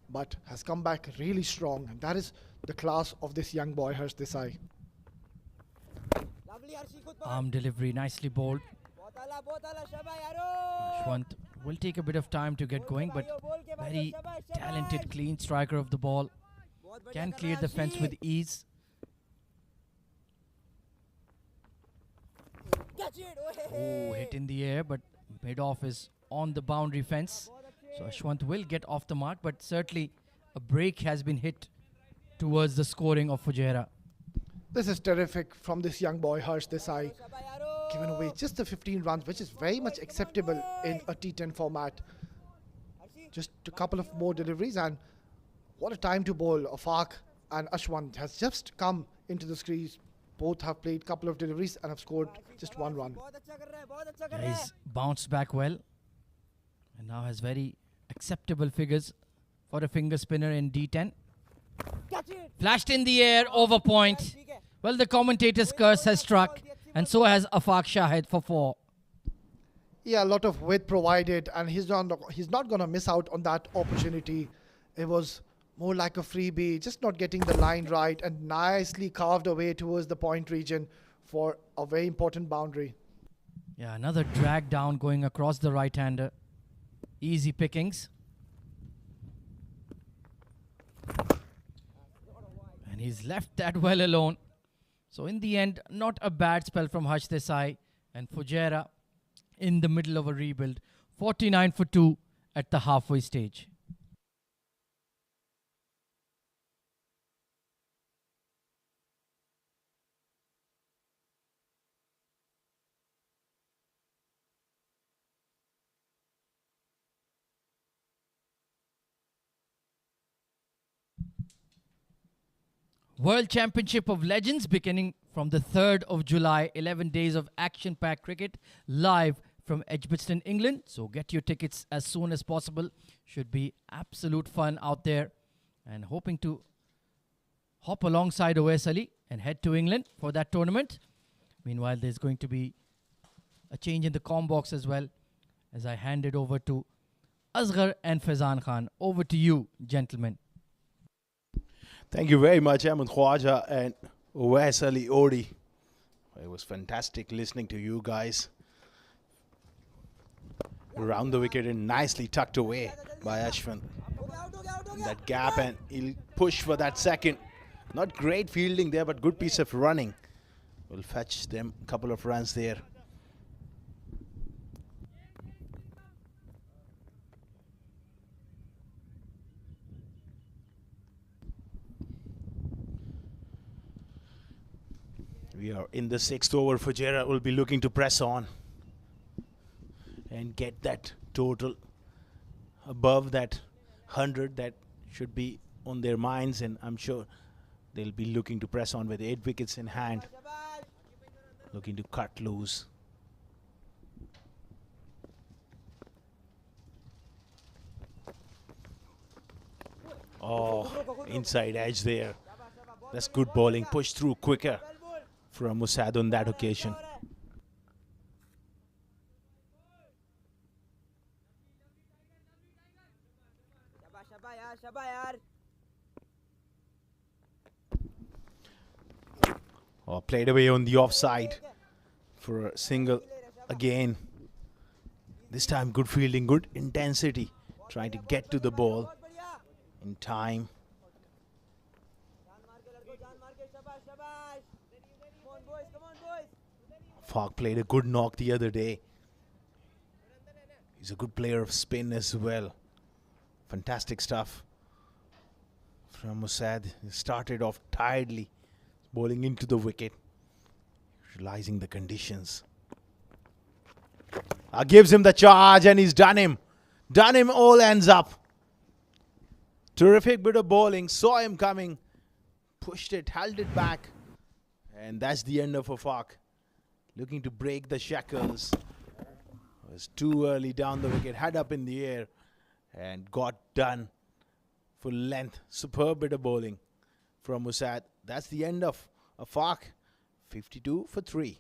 but has come back really strong. And that is the class of this young boy, Harsh Desai.
Arm delivery, nicely bowled. Ashwant Will take a bit of time to get going, but very talented, clean striker of the ball. Can clear the fence with ease. Oh, hit in the air, but mid-off is on the boundary fence. So Ashwant will get off the mark, but certainly a break has been hit towards the scoring of Fujairah.
This is terrific from this young boy, Harsh Desai. Given away just the 15 runs, which is very much acceptable in a T10 format. Just a couple of more deliveries, and what a time to bowl. Afaq and Ashwant has just come into the crease. Both have played a couple of deliveries and have scored just 1 run.
Yeah, he's bounced back well and now has very acceptable figures for a finger spinner in D10. Flashed in the air, over point. Well, the commentator's curse has struck, and so has Afaq Shahid for 4.
Yeah, a lot of width provided, and he's not going to miss out on that opportunity. It was more like a freebie, just not getting the line right, and nicely carved away towards the point region for a very important boundary.
Yeah, another drag down going across the right-hander. Easy pickings. And he's left that well alone. So in the end, not a bad spell from Harsh Desai, and Fujairah in the middle of a rebuild. 49 for 2 at the halfway stage. World Championship of Legends beginning from the 3rd of July. 11 days of action-packed cricket live from Edgbaston, England. So get your tickets as soon as possible. Should be absolute fun out there. And hoping to hop alongside Oais Ali and head to England for that tournament. Meanwhile, there's going to be a change in the comm box as well, as I hand it over to Asghar and Faizan Khan. Over to you, gentlemen.
Thank you very much, Ahmed Khwaja and Oais Ali Odi. It was fantastic listening to you guys. Around the wicket and nicely tucked away by Ashwin. That gap, and he'll push for that second. Not great fielding there, but good piece of running. Will fetch them a couple of runs there. We are in the 6th over. Fujairah will be looking to press on and get that total above that 100 that should be on their minds, and I'm sure they'll be looking to press on with 8 wickets in hand, looking to cut loose. Oh, inside edge there. That's good bowling. Push through quicker from Musad on that occasion. Oh, played away on the offside for a single again. This time good fielding, good intensity, trying to get to the ball in time. Falk played a good knock the other day. He's a good player of spin as well. Fantastic stuff from Musad. He started off tiredly, bowling into the wicket, realizing the conditions. Gives him the charge, and he's done him. Done him, all ends up. Terrific bit of bowling. Saw him coming. Pushed it, held it back. And that's the end of Afaq. Looking to break the shackles. Was too early down the wicket. Head up in the air. And got done. Full length. Superb bit of bowling from Musad. That's the end of Afaq. 52 for 3.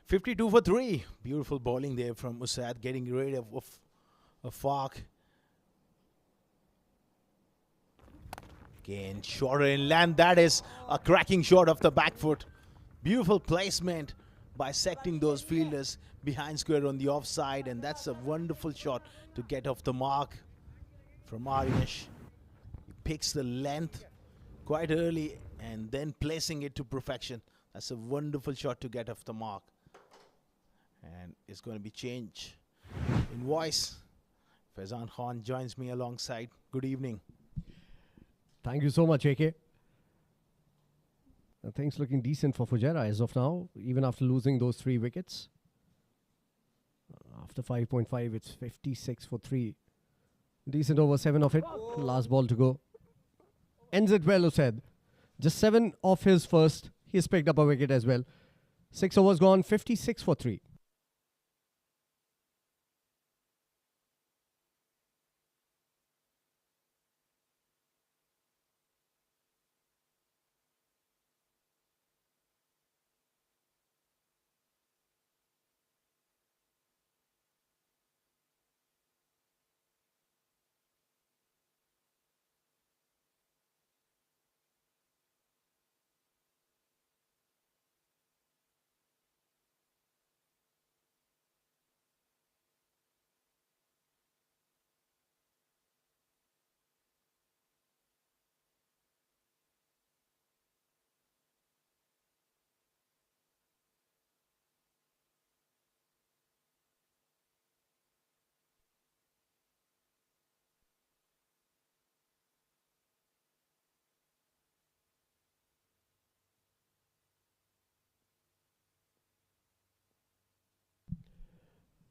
52 for 3. Beautiful bowling there from Usad, getting rid of Fark. Again, shorter inland. That is a cracking shot off the back foot. Beautiful placement, bisecting those fielders behind square on the offside, and that's a wonderful shot to get off the mark from Aryash. He picks the length quite early and then placing it to perfection. That's a wonderful shot to get off the mark. And it's going to be change in voice. Faizan Khan joins me alongside. Good evening.
Thank you so much, AK. Things looking decent for Fujairah as of now, even after losing those 3 wickets. After 5.5, it's 56 for 3. Decent over 7 of it. Last ball to go. Ends it well, Usaid. Just 7 off his first. He's picked up a wicket as well. 6 overs gone, 56 for 3.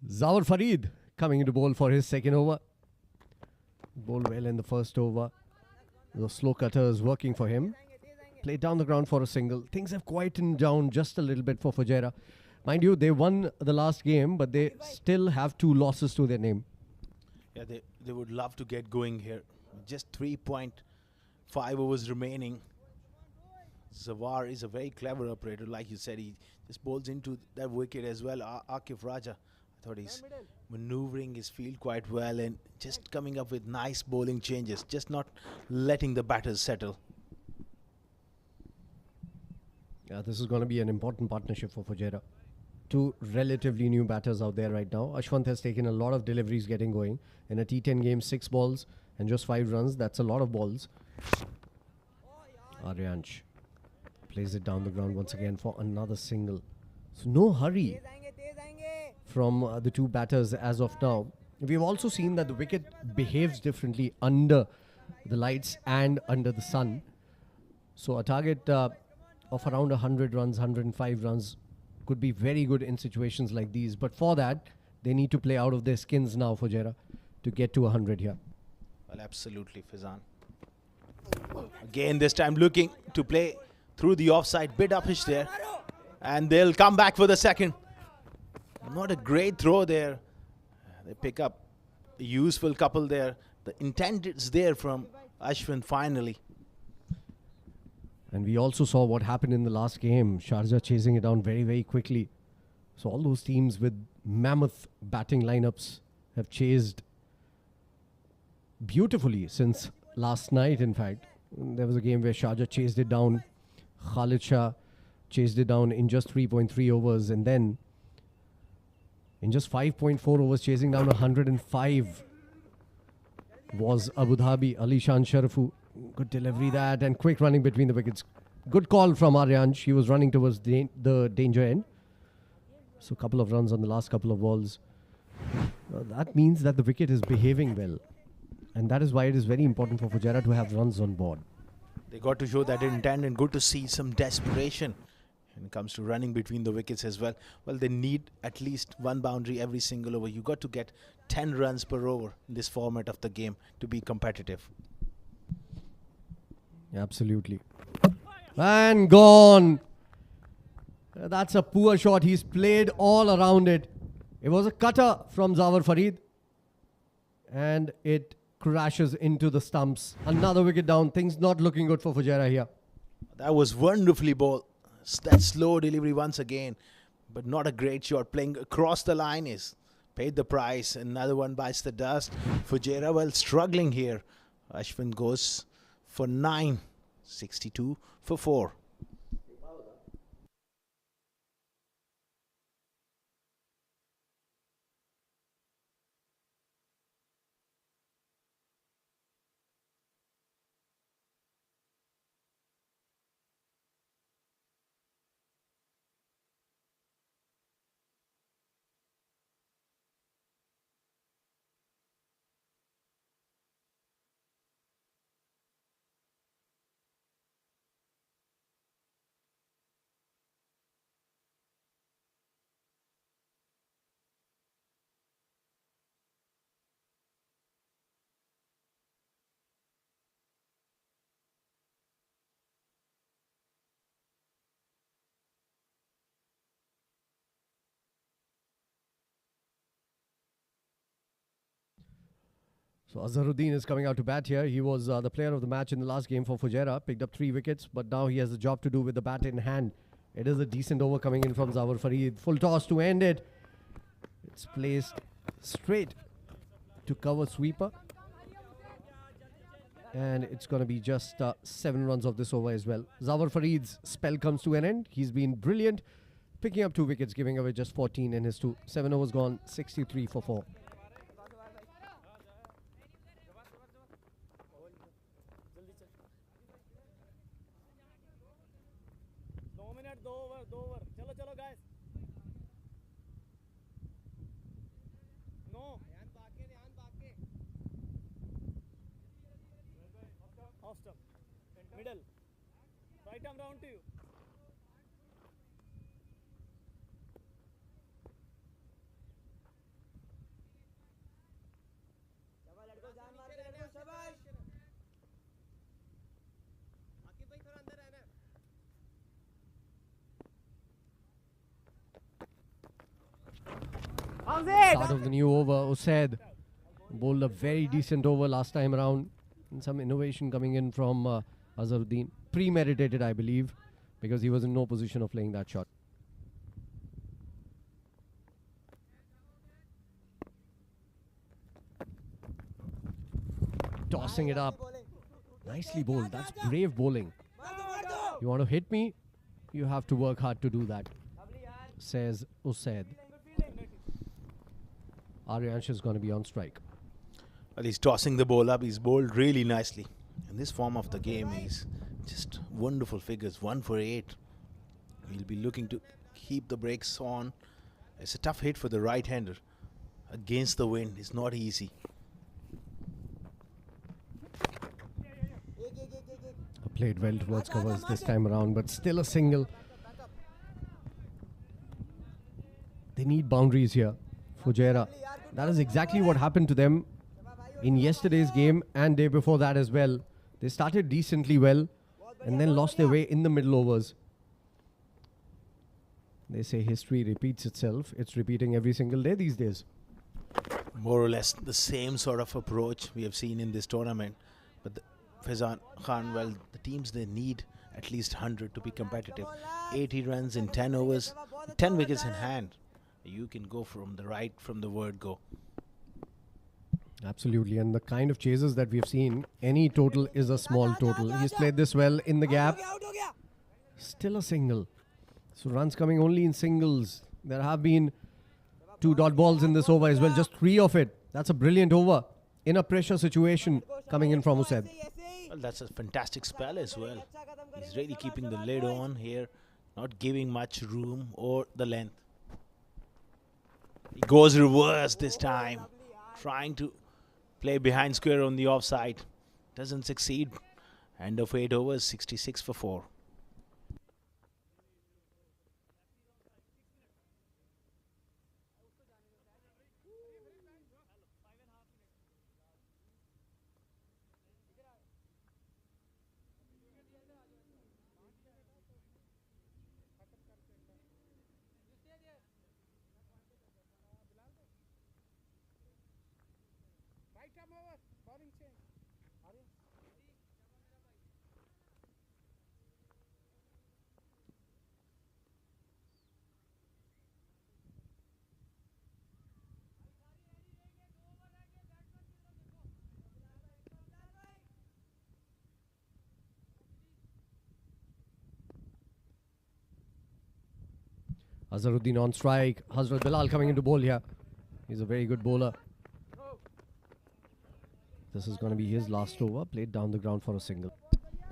Zawar Farid coming into bowl for his second over. Bowled well in the first over. The slow cutters working for him. Played down the ground for a single. Things have quietened down just a little bit for Fujairah. Mind you, they won the last game, but they still have 2 losses to their name.
Yeah, they would love to get going here. Just 3.5 overs remaining. Zawar is a very clever operator. Like you said, he just bowls into that wicket as well. Akif Raja, I thought he's maneuvering his field quite well and just coming up with nice bowling changes, just not letting the batters settle.
Yeah, this is going to be an important partnership for Fujairah. 2 relatively new batters out there right now. Ashwant has taken a lot of deliveries getting going. In a T10 game, 6 balls and just 5 runs. That's a lot of balls. Aryansh plays it down the ground once again for another single. So no hurry from the 2 batters as of now. We've also seen that the wicket behaves differently under the lights and under the sun. So a target of around 100 runs, 105 runs could be very good in situations like these. But for that, they need to play out of their skins now for Fujairah to get to 100 here.
Well, absolutely, Faizan. Again, this time looking to play through the offside, bit uppish there. And they'll come back for the second. Not a great throw there. They pick up a useful couple there. The intent is there from Ashwin finally.
And we also saw what happened in the last game. Sharjah chasing it down very, very quickly. So all those teams with mammoth batting lineups have chased beautifully since last night, in fact. There was a game where Sharjah chased it down. Khalid Shah chased it down in just 3.3 overs. And then in just 5.4 overs, chasing down 105 was Abu Dhabi, Ali Shan Sharafu. Good delivery that and quick running between the wickets. Good call from Aryansh. He was running towards the danger end. So a couple of runs on the last couple of balls. That means that the wicket is behaving well. And that is why it is very important for Fujairah to have runs on board.
They got to show that intent, and good to see some desperation when it comes to running between the wickets as well. Well, they need at least 1 boundary every single over. You got to get 10 runs per over in this format of the game to be competitive.
Absolutely. And gone. That's a poor shot. He's played all around it. It was a cutter from Zawar Farid. And it crashes into the stumps. Another wicket down. Things not looking good for Fujairah here.
That was wonderfully bowled. That slow delivery once again. but not a great shot. Playing across the line is paid the price. Another one bites the dust. Fujairah, well, struggling here. Ajman goes for 9, 62 for 4.
So Azharuddin is coming out to bat here. He was the player of the match in the last game for Fujairah. Picked up 3 wickets, but now he has a job to do with the bat in hand. It is a decent over coming in from Zawar Fareed. Full toss to end it. It's placed straight to cover sweeper. And it's going to be just 7 runs of this over as well. Zawar Fareed's spell comes to an end. He's been brilliant, picking up 2 wickets, giving away just 14 in his 2. 7 overs gone, 63 for 4.
Middle. Right arm round to you.
Start of the new over, Usaid bowled a very decent over last time around. And some innovation coming in from Azharuddin. Premeditated, I believe, because he was in no position of playing that shot. Tossing it up. Nicely bowled. That's brave bowling. You want to hit me? You have to work hard to do that, says Usaid. Aryansh is going to be on strike.
Well, he's tossing the ball up. He's bowled really nicely. In this form of the game, he's just wonderful figures. 1 for 8. He'll be looking to keep the brakes on. It's a tough hit for the right-hander. Against the wind, it's not easy.
Played well towards covers this time around, but still a single. They need boundaries here. Fujairah. That is exactly what happened to them in yesterday's game and day before that as well. They started decently well and then lost their way in the middle overs. They say history repeats itself. It's repeating every single day these days.
More or less the same sort of approach we have seen in this tournament. But Faizan Khan, well, the teams, they need at least 100 to be competitive. 80 runs in 10 overs, 10 wickets in hand. You can go from the right, from the word go.
Absolutely, and the kind of chases that we've seen, any total is a small total. He's played this well in the gap. Still a single. So runs coming only in singles. There have been 2 dot balls in this over as well, just 3 of it. That's a brilliant over in a pressure situation coming in from Usaid.
Well, that's a fantastic spell as well. He's really keeping the lid on here, not giving much room or the length. He goes reverse this time, trying to play behind square on the offside. Doesn't succeed. End of 8 overs, 66 for 4.
Azharuddin on strike. Hazrat Bilal coming into bowl here. He's a very good bowler. This is going to be his last over. Played down the ground for a single.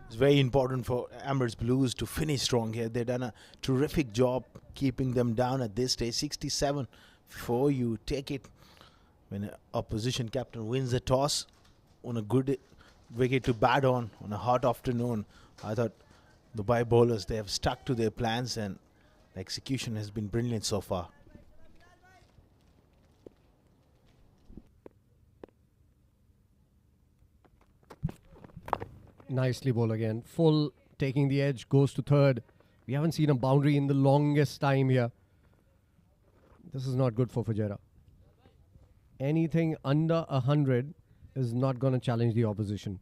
It's very important for Emirates Blues to finish strong here. They've done a terrific job keeping them down at this stage. 67 before you take it. When an opposition captain wins the toss on a good wicket to bat on a hot afternoon, I thought the Dubai bowlers, they have stuck to their plans and the execution has been brilliant so far.
Nicely bowled again. Full taking the edge, goes to third. We haven't seen a boundary in the longest time here. This is not good for Fujairah. Anything under 100 is not going to challenge the opposition.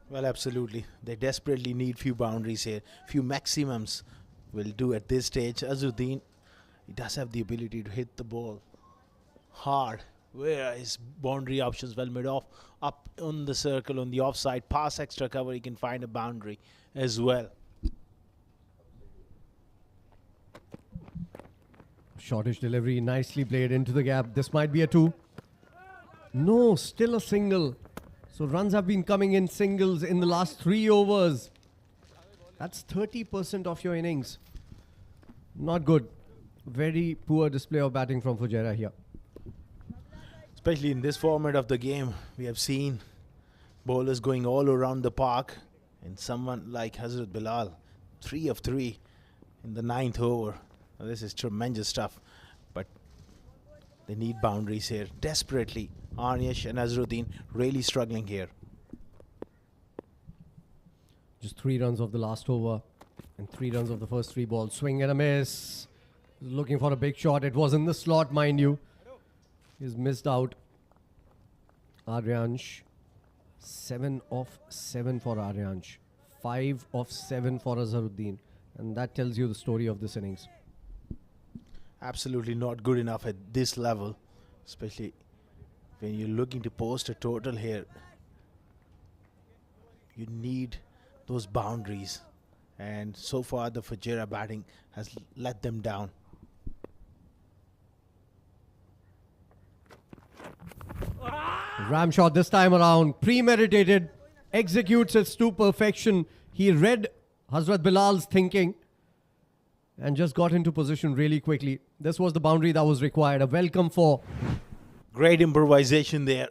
Well, absolutely. They desperately need few boundaries here. Few maximums will do at this stage. Azharuddin, he does have the ability to hit the ball hard. Where his boundary options well made off. Up on the circle, on the offside, pass extra cover, he can find a boundary as well.
Shortish delivery, nicely played into the gap. This might be a 2. No, still a single. So runs have been coming in singles in the last 3 overs. That's 30% of your innings. Not good. Very poor display of batting from Fujairah here.
Especially in this format of the game, we have seen bowlers going all around the park. And someone like Hazrat Bilal, 3 of 3 in the 9th over. Now, this is tremendous stuff. But they need boundaries here desperately. Arnish and Azharuddin really struggling here.
Just 3 runs of the last over and 3 runs of the first 3 balls. Swing and a miss. Looking for a big shot. It was in the slot, mind you. He's missed out. Aryansh. 7 of 7 for Aryansh. 5 of 7 for Azharuddin. And that tells you the story of this innings.
Absolutely not good enough at this level. Especially when you're looking to post a total here. You need those boundaries. And so far the Fujairah batting has let them down.
Ram shot this time around. Premeditated. Executes it to perfection. He read Hazrat Bilal's thinking and just got into position really quickly. This was the boundary that was required. A welcome 4.
Great improvisation there.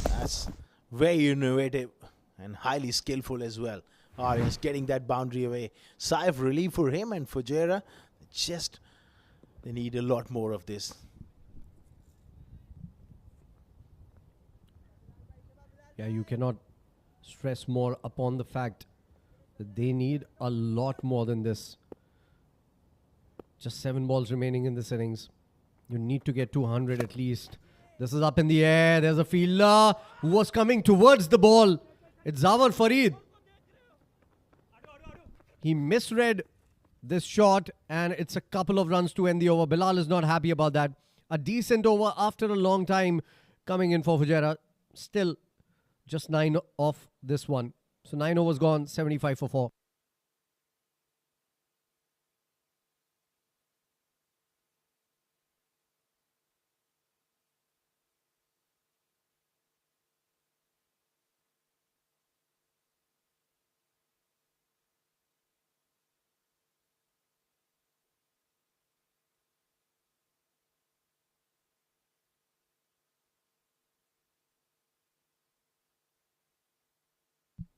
That's very innovative and highly skillful as well. Aryansh getting that boundary away. Sigh of relief for him and Fujairah. Just, they need a lot more of this.
Yeah, you cannot stress more upon the fact that they need a lot more than this. Just 7 balls remaining in this innings. You need to get 200 at least. This is up in the air. There's a fielder who was coming towards the ball. It's Zawar Farid. He misread this shot and it's a couple of runs to end the over. Bilal is not happy about that. A decent over after a long time coming in for Fujairah. Still just 9 off this one. So 9 overs gone, 75 for 4.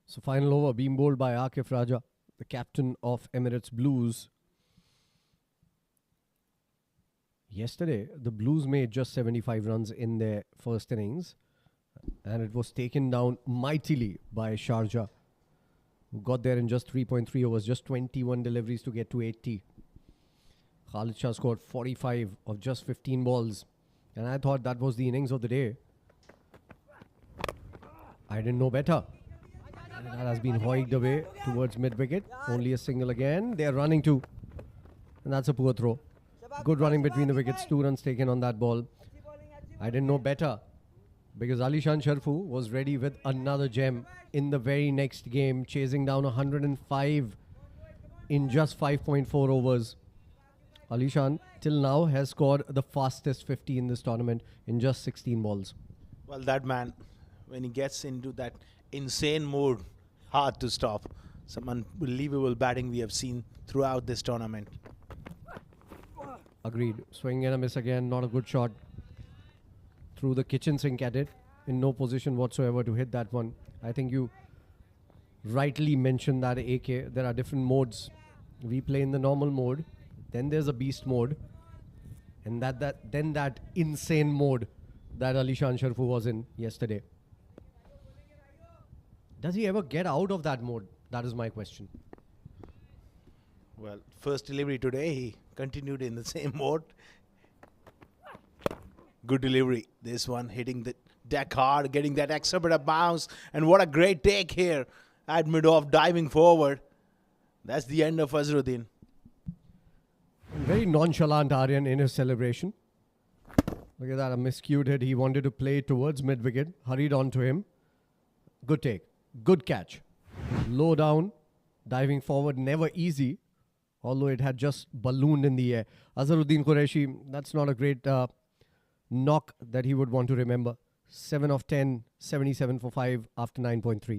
So final over being bowled by Akif Raja, the captain of Emirates Blues. Yesterday, the Blues made just 75 runs in their first innings. And it was taken down mightily by Sharjah, who got there in just 3.3 overs, just 21 deliveries to get to 80. Khalid Shah scored 45 of just 15 balls. And I thought that was the innings of the day. I didn't know better. That has been hoiked away towards mid-wicket. Only a single again. They are running 2. And that's a poor throw. Good running between the wickets. 2 runs taken on that ball. I didn't know better. Because Alishan Sharfu was ready with another gem in the very next game. Chasing down 105 in just 5.4 overs. Alishan till now has scored the fastest 50 in this tournament in just 16 balls.
Well, that man, when he gets into that insane mode, hard to stop. Some unbelievable batting we have seen throughout this tournament.
Agreed. Swing and a miss again. Not a good shot. Through the kitchen sink at it. In no position whatsoever to hit that one. I think you rightly mentioned that, AK. There are different modes. We play in the normal mode. Then there's a beast mode. And then that insane mode that Alishan Sharfu was in yesterday. Does he ever get out of that mode? That is my question.
Well, first delivery today, he continued in the same mode. Good delivery. This one hitting the deck hard, getting that extra bit of bounce. And what a great take here. Ajman off diving forward. That's the end of Azharuddin.
Very nonchalant Aryan in his celebration. Look at that, a miscued hit. He wanted to play towards mid-wicket. Hurried on to him. Good take. Good catch. Low down. Diving forward. Never easy. Although it had just ballooned in the air. Azharuddin Qureshi, that's not a great knock that he would want to remember. 7 of 10, 77 for 5 after 9.3.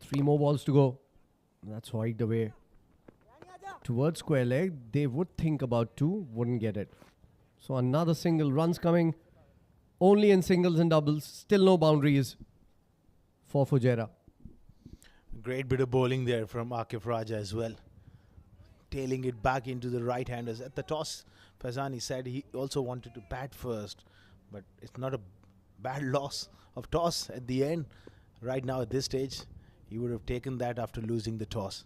Three more balls to go. That's wide away. Towards square leg, they would think about two, wouldn't get it. So another single, runs coming. Only in singles and doubles. Still no boundaries for Fujairah.
Great bit of bowling there from Akif Raja as well. Tailing it back into the right-handers. At the toss, Faizani said he also wanted to bat first. But it's not a bad loss of toss at the end. Right now at this stage, he would have taken that after losing the toss.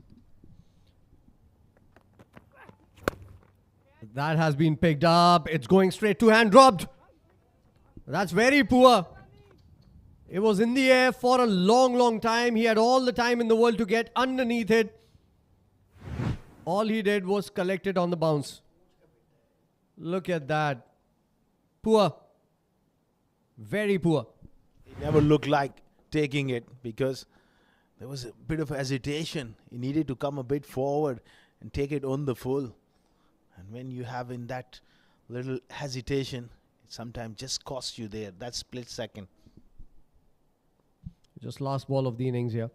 That has been picked up. It's going straight to hand, dropped. That's very poor. It was in the air for a long, long time. He had all the time in the world to get underneath it. All he did was collect it on the bounce. Look at that. Poor. Very poor.
It never looked like taking it because there was a bit of hesitation. He needed to come a bit forward and take it on the full. And when you have in that little hesitation, it sometimes just costs you there. That split second.
Just last ball of the innings here.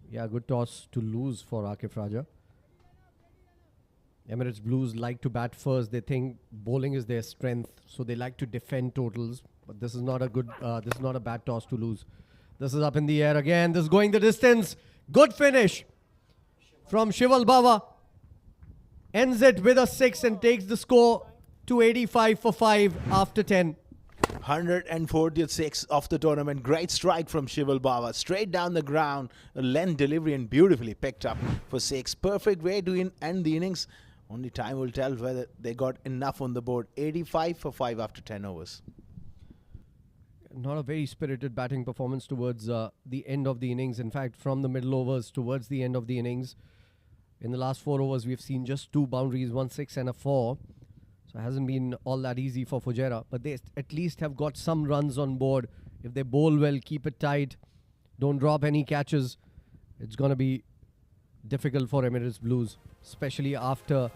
Yeah, good toss to lose for Akif Raja. Emirates Blues like to bat first. They think bowling is their strength, so they like to defend totals. But this is not a good. This is not a bad toss to lose. This is up in the air again. This is going the distance. Good finish from Shival Bava. Ends it with a 6 and takes the score to 85 for 5 after 10.
146 of the tournament. Great strike from Shival Bava. Straight down the ground. A length delivery and beautifully picked up for 6. Perfect way to end the innings. Only time will tell whether they got enough on the board. 85 for 5 after 10 overs.
Not a very spirited batting performance towards the end of the innings. In fact, from the middle overs towards the end of the innings. In the last 4 overs, we've seen just 2 boundaries, 1 6 and a 4. So it hasn't been all that easy for Fujairah. But they at least have got some runs on board. If they bowl well, keep it tight, don't drop any catches, it's going to be difficult for Emirates Blues, especially after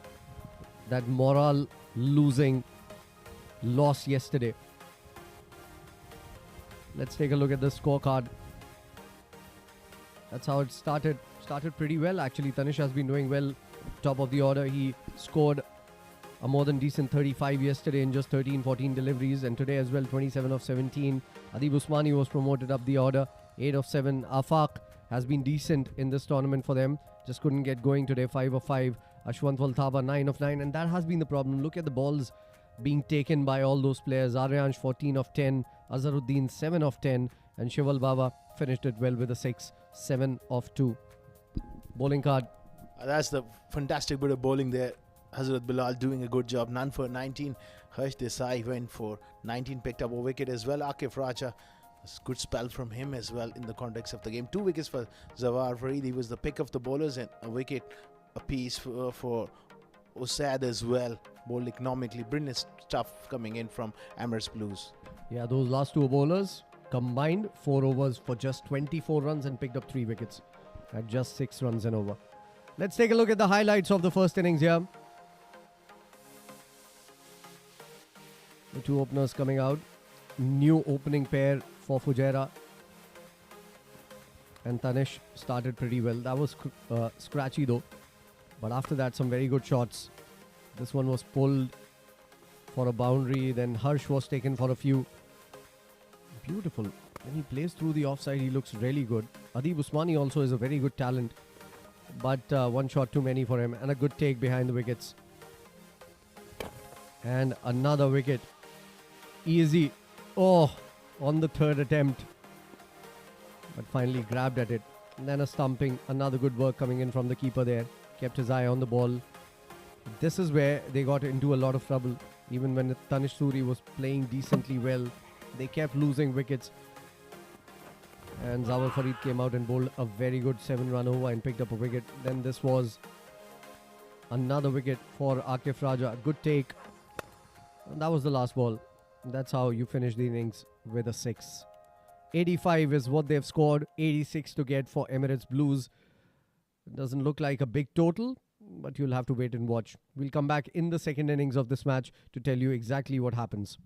that morale losing loss yesterday. Let's take a look at the scorecard. That's how it started. Started pretty well, actually. Tanish has been doing well. Top of the order. He scored a more than decent 35 yesterday in just 13-14 deliveries. And today as well, 27 of 17. Adib Usmani was promoted up the order. 8 of 7. Afaq has been decent in this tournament for them. Just couldn't get going today. 5 of 5. Ashwant Valthaba, 9 of 9. And that has been the problem. Look at the balls being taken by all those players. Aryansh, 14 of 10. Azharuddin, 7 of 10. And Shival Baba finished it well with a 6. 7 of 2. Bowling card.
That's the fantastic bit of bowling there. Hazrat Bilal doing a good job. None for 19. Harsh Desai went for 19, picked up a wicket as well. Akif Raja, a good spell from him as well in the context of the game. 2 wickets for Zawar Farid. He was the pick of the bowlers, and a wicket apiece for Usaid as well. Bowled economically. Brilliant stuff coming in from Emirates Blues.
Yeah, those last 2 bowlers combined 4 overs for just 24 runs and picked up 3 wickets at just 6 runs an over. Let's take a look at the highlights of the first innings here. The 2 openers coming out. New opening pair for Fujairah and Tanish started pretty well. That was scratchy though. But after that, some very good shots. This one was pulled for a boundary. Then Harsh was taken for a few. Beautiful. When he plays through the offside, he looks really good. Adib Usmani also is a very good talent. But 1 shot too many for him. And a good take behind the wickets. And another wicket. Easy. Oh, on the 3rd attempt. But finally grabbed at it. And then a stumping. Another good work coming in from the keeper there. Kept his eye on the ball. This is where they got into a lot of trouble. Even when Tanish Suri was playing decently well, they kept losing wickets. And Zawar Farid came out and bowled a very good 7-run over and picked up a wicket. Then this was another wicket for Akif Raja. Good take. And that was the last ball. That's how you finish the innings, with a 6. 85 is what they've scored. 86 to get for Emirates Blues. It doesn't look like a big total, but you'll have to wait and watch. We'll come back in the second innings of this match to tell you exactly what happens.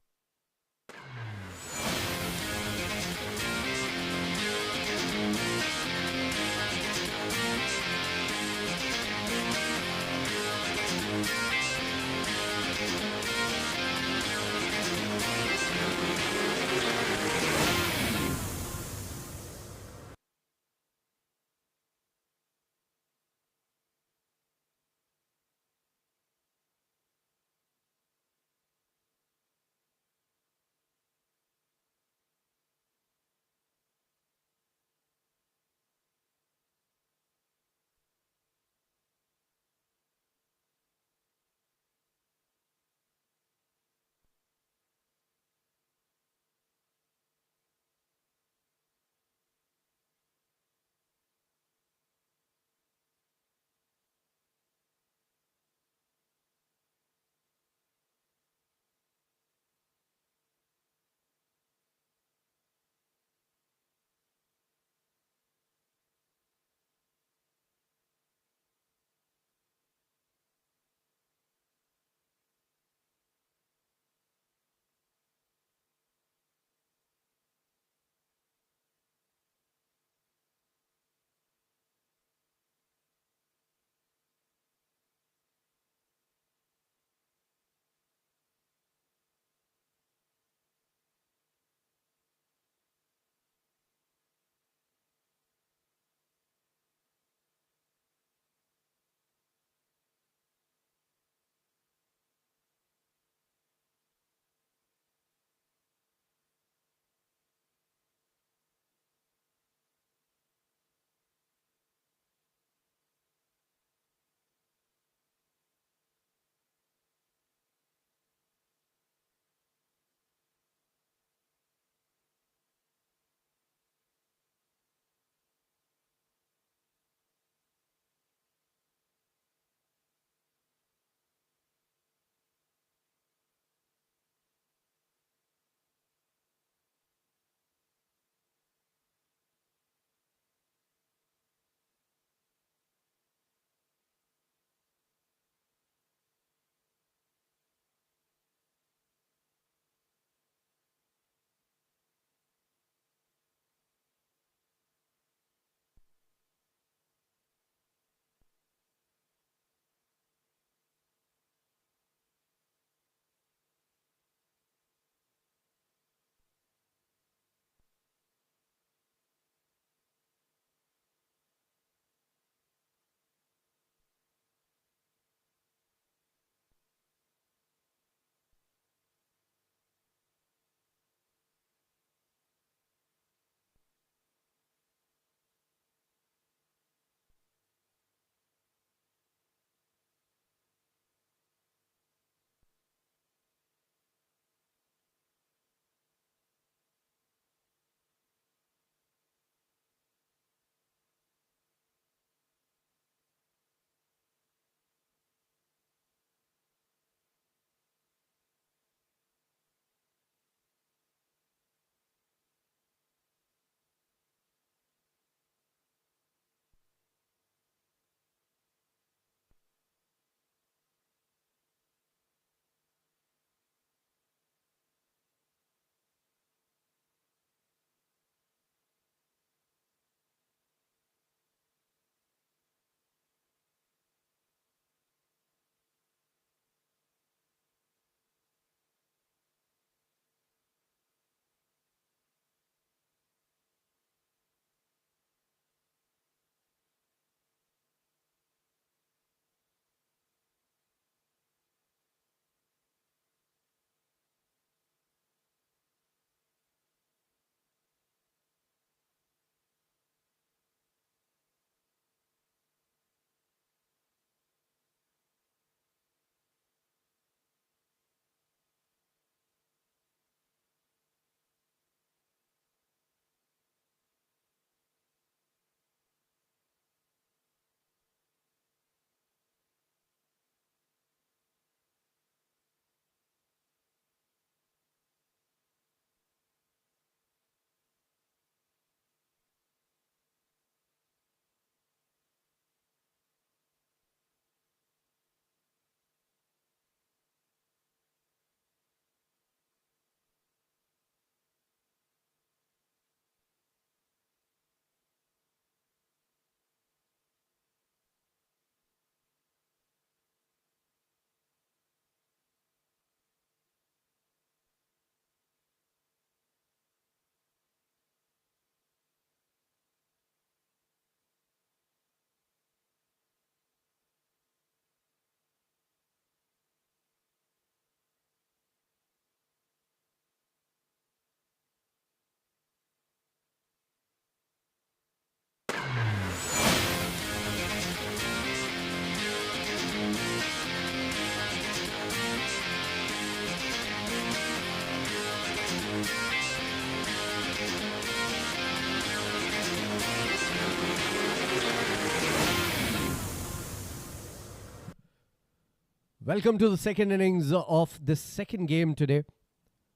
Welcome to the second innings of this second game today.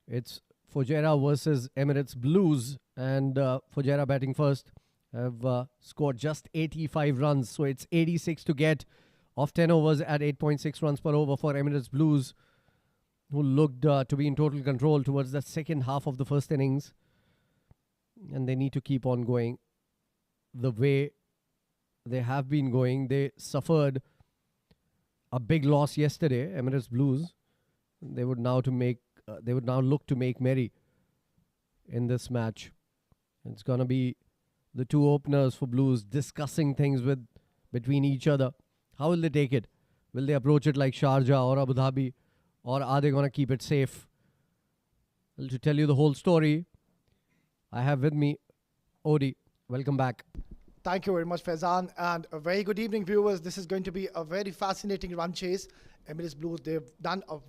It's Fujairah versus Emirates Blues, and Fujairah batting first have scored just 85 runs, so it's 86 to get off 10 overs at 8.6 runs per over for Emirates Blues, who looked to be in total control towards the second half of the first innings, and they need to keep on going the way they have been going. They suffered a big loss yesterday, Emirates Blues. They would now look to make merry in this match. It's going to be the two openers for Blues discussing things between each other. How will they take it? Will they approach it like Sharjah or Abu Dhabi, or are they going to keep it safe? Well, to tell you the whole story, I have with me Odi. Welcome back.
Thank you very much, Faizan, and a very good evening, viewers. This is going to be a very fascinating run chase. Emirates Blues, they've done a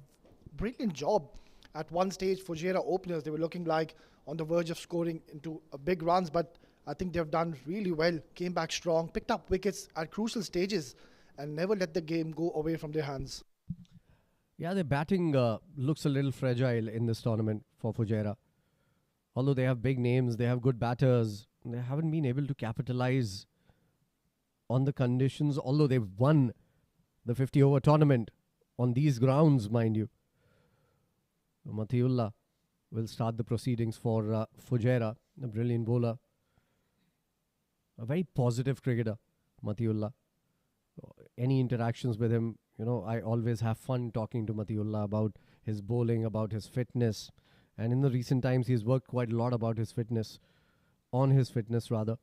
brilliant job. At one stage, Fujairah openers, they were looking like on the verge of scoring into big runs, but I think they've done really well. Came back strong, picked up wickets at crucial stages, and never let the game go away from their hands.
Yeah, their batting looks a little fragile in this tournament for Fujairah. Although they have big names, they have good batters, they haven't been able to capitalize on the conditions, although they've won the 50-over tournament on these grounds, mind you. Matiullah will start the proceedings for Fujairah, a brilliant bowler. A very positive cricketer, Matiullah. Any interactions with him, I always have fun talking to Matiullah about his bowling, about his fitness. And in the recent times, he's worked quite a lot about his fitness, on his fitness rather.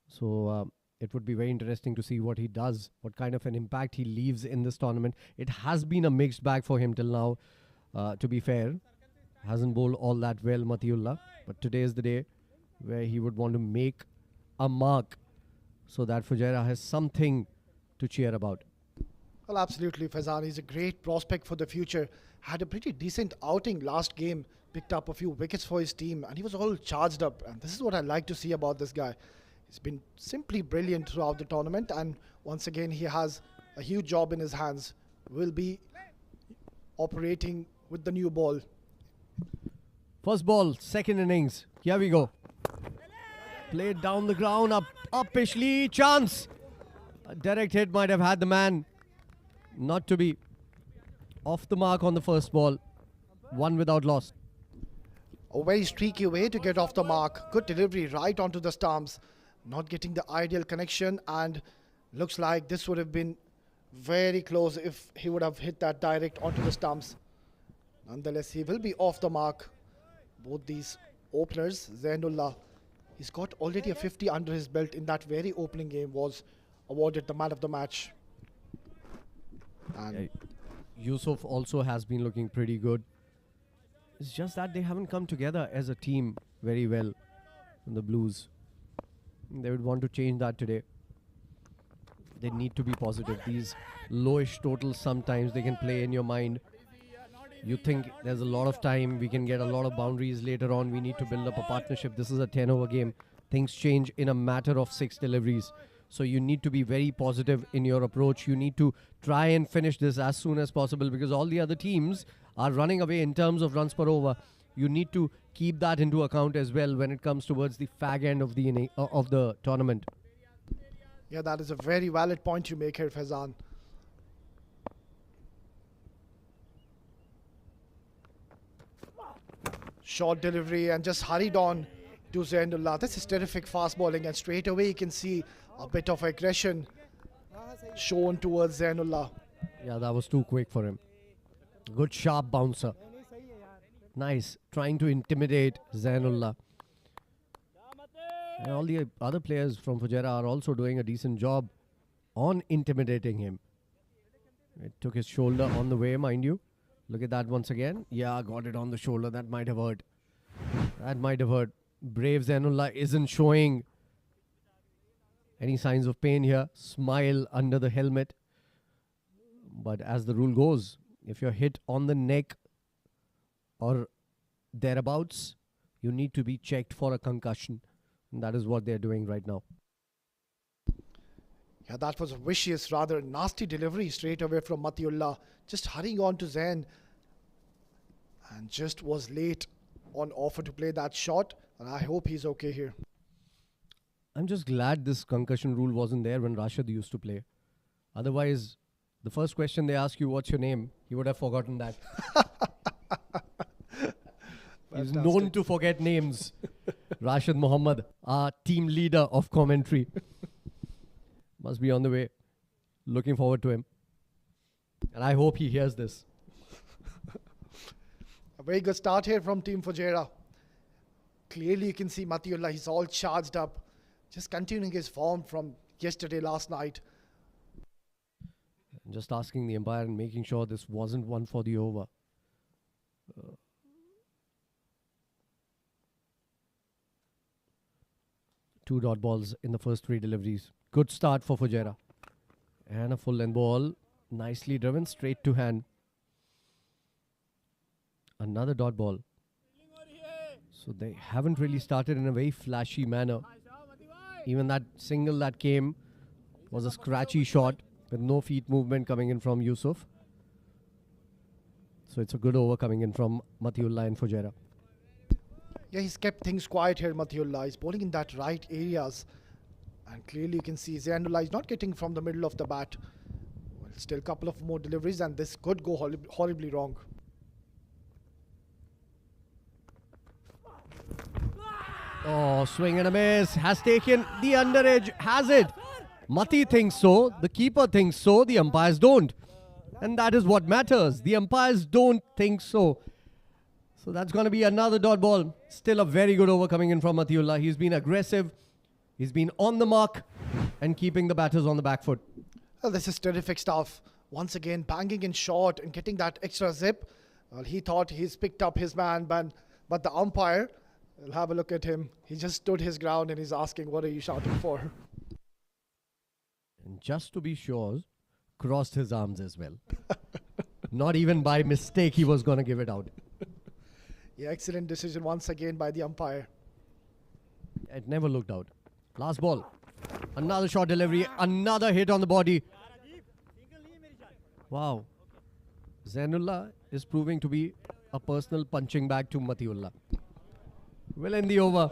So it would be very interesting to see what he does, what kind of an impact he leaves in this tournament. It has been a mixed bag for him till now, to be fair. Hasn't bowled all that well, Matiullah. But today is the day where he would want to make a mark so that Fujairah has something to cheer about.
Well, absolutely, Faizan. He's a great prospect for the future. Had a pretty decent outing last game. Picked up a few wickets for his team, and he was all charged up. And this is what I like to see about this guy. He's been simply brilliant throughout the tournament, and once again, he has a huge job in his hands. Will be operating with the new ball.
First ball, second innings. Here we go. Played down the ground, up Pishli, chance. A direct hit might have had the man not to be off the mark on the first ball. One without loss.
A very streaky way to get off the mark. Good delivery right onto the stumps. Not getting the ideal connection, and looks like this would have been very close if he would have hit that direct onto the stumps. Nonetheless, he will be off the mark. Both these openers, Zainullah, he's got already a 50 under his belt in that very opening game, was awarded the man of the match. And
Yusuf also has been looking pretty good. It's just that they haven't come together as a team very well in the Blues. They would want to change that today. They need to be positive. These lowish totals sometimes they can play in your mind. You think there's a lot of time, we can get a lot of boundaries later on, we need to build up a partnership. This is a 10-over game. Things change in a matter of 6 deliveries. So you need to be very positive in your approach. You need to try and finish this as soon as possible, because all the other teams are running away in terms of runs per over. You need to keep that into account as well when it comes towards the fag end of the tournament.
yeah, that is a very valid point you make here, Faizan. Short delivery and just hurried on to Zainullah. This is terrific fast bowling, and straight away you can see a bit of aggression shown towards Zainullah.
Yeah, that was too quick for him. Good sharp bouncer. Nice. Trying to intimidate Zainullah. And all the other players from Fujairah are also doing a decent job on intimidating him. It took his shoulder on the way, mind you. Look at that once again. Yeah, got it on the shoulder. That might have hurt. That might have hurt. Brave Zainullah isn't showing any signs of pain here. Smile under the helmet. But as the rule goes, if you're hit on the neck or thereabouts, you need to be checked for a concussion. And that is what they're doing right now.
Yeah, that was a vicious, rather nasty delivery straight away from Matiullah just hurrying on to Zain, and just was late on offer to play that shot. And I hope he's okay here.
I'm just glad this concussion rule wasn't there when Rashid used to play. Otherwise, the first question they ask you, what's your name? He would have forgotten that. He's known to forget names. Rashid Mohammed, our team leader of commentary. Must be on the way. Looking forward to him. And I hope he hears this.
A very good start here from Team Fujairah. Clearly you can see Matiullah, he's all charged up. Just continuing his form from yesterday, last night.
Just asking the umpire and making sure this wasn't one for the over. Two dot balls in the first three deliveries. Good start for Fujairah. And a full length ball. Nicely driven straight to hand. Another dot ball. So they haven't really started in a very flashy manner. Even that single that came was a scratchy shot with no feet movement coming in from Yusuf. So it's a good over coming in from Matiullah and Fujairah.
Yeah, he's kept things quiet here, Matiullah. He's bowling in that right areas. And clearly you can see Zainullah is not getting from the middle of the bat. Well, still a couple of more deliveries and this could go horribly wrong.
Oh, swing and a miss. Has taken the underedge. Has it? Mati thinks so. The keeper thinks so. The umpires don't. And that is what matters. The umpires don't think so. So that's going to be another dot ball. Still a very good over coming in from Matiullah. He's been aggressive. He's been on the mark and keeping the batters on the back foot.
Well, this is terrific stuff. Once again, banging in short and getting that extra zip. Well, he thought he's picked up his man, but the umpire, we'll have a look at him. He just stood his ground and he's asking, what are you shouting for?
And just to be sure, crossed his arms as well. Not even by mistake he was going to give it out.
Yeah, excellent decision once again by the umpire.
It never looked out. Last ball. Another short delivery. Another hit on the body. Wow. Zainullah is proving to be a personal punching bag to Matiullah. Will end the over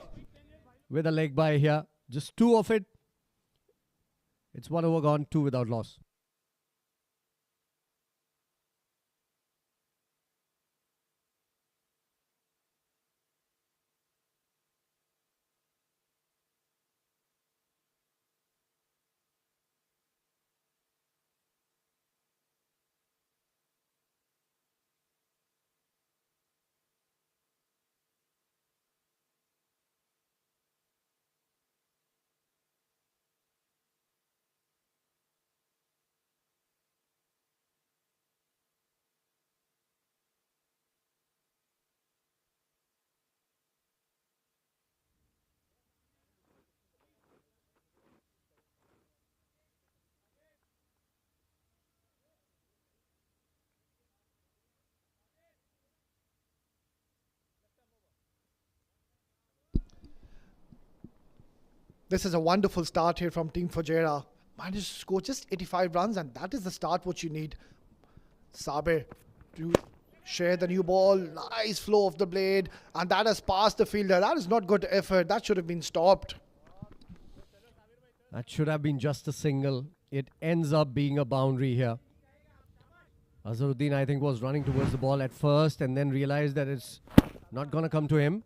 with a leg by here. Just two of it. It's one over gone, two without loss.
This is a wonderful start here from Team Fujairah. Managed to score just 85 runs and that is the start what you need. Sabir to share the new ball. Nice flow of the blade and that has passed the fielder. That is not good effort. That should have been stopped.
That should have been just a single. It ends up being a boundary here. Azharuddin, I think, was running towards the ball at first and then realized that it's not going to come to him.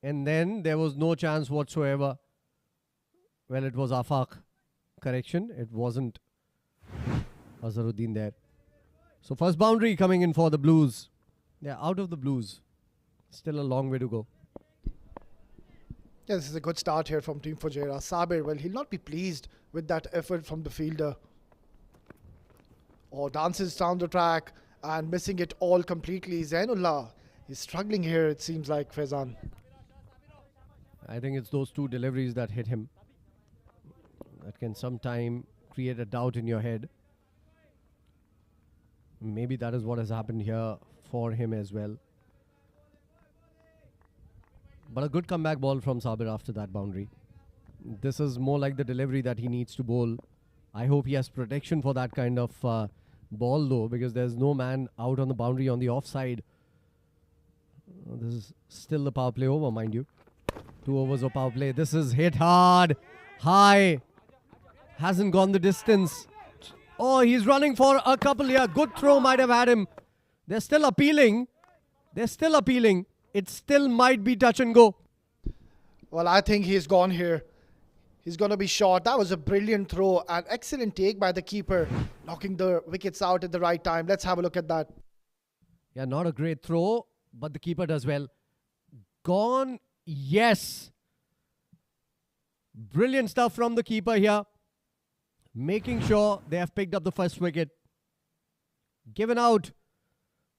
And then there was no chance whatsoever. Well, it was Afaq. Correction, it wasn't Azharuddin there. So first boundary coming in for the Blues. They're out of the Blues. Still a long way to go.
Yeah, this is a good start here from Team Fujairah. Sabir, well, he'll not be pleased with that effort from the fielder. Or dances down the track and missing it all completely. Zainullah, he's struggling here, it seems like, Faizan.
I think it's those two deliveries that hit him. That can sometime create a doubt in your head. Maybe that is what has happened here for him as well. But a good comeback ball from Sabir after that boundary. This is more like the delivery that he needs to bowl. I hope he has protection for that kind of ball though, because there's no man out on the boundary on the offside. This is still the power play over, mind you. 2 overs of power play. This is hit hard, high, hasn't gone the distance. Oh, he's running for a couple here. Good throw might have had him. They're still appealing. They're still appealing. It still might be touch and go.
Well, I think he's gone here. He's going to be short. That was a brilliant throw. An excellent take by the keeper, knocking the wickets out at the right time. Let's have a look at that.
Yeah, not a great throw, but the keeper does well. Gone, yes. Brilliant stuff from the keeper here. Making sure they have picked up the first wicket. Given out.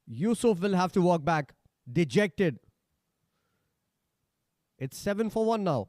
Yusuf will have to walk back. Dejected. It's 7 for 1 now.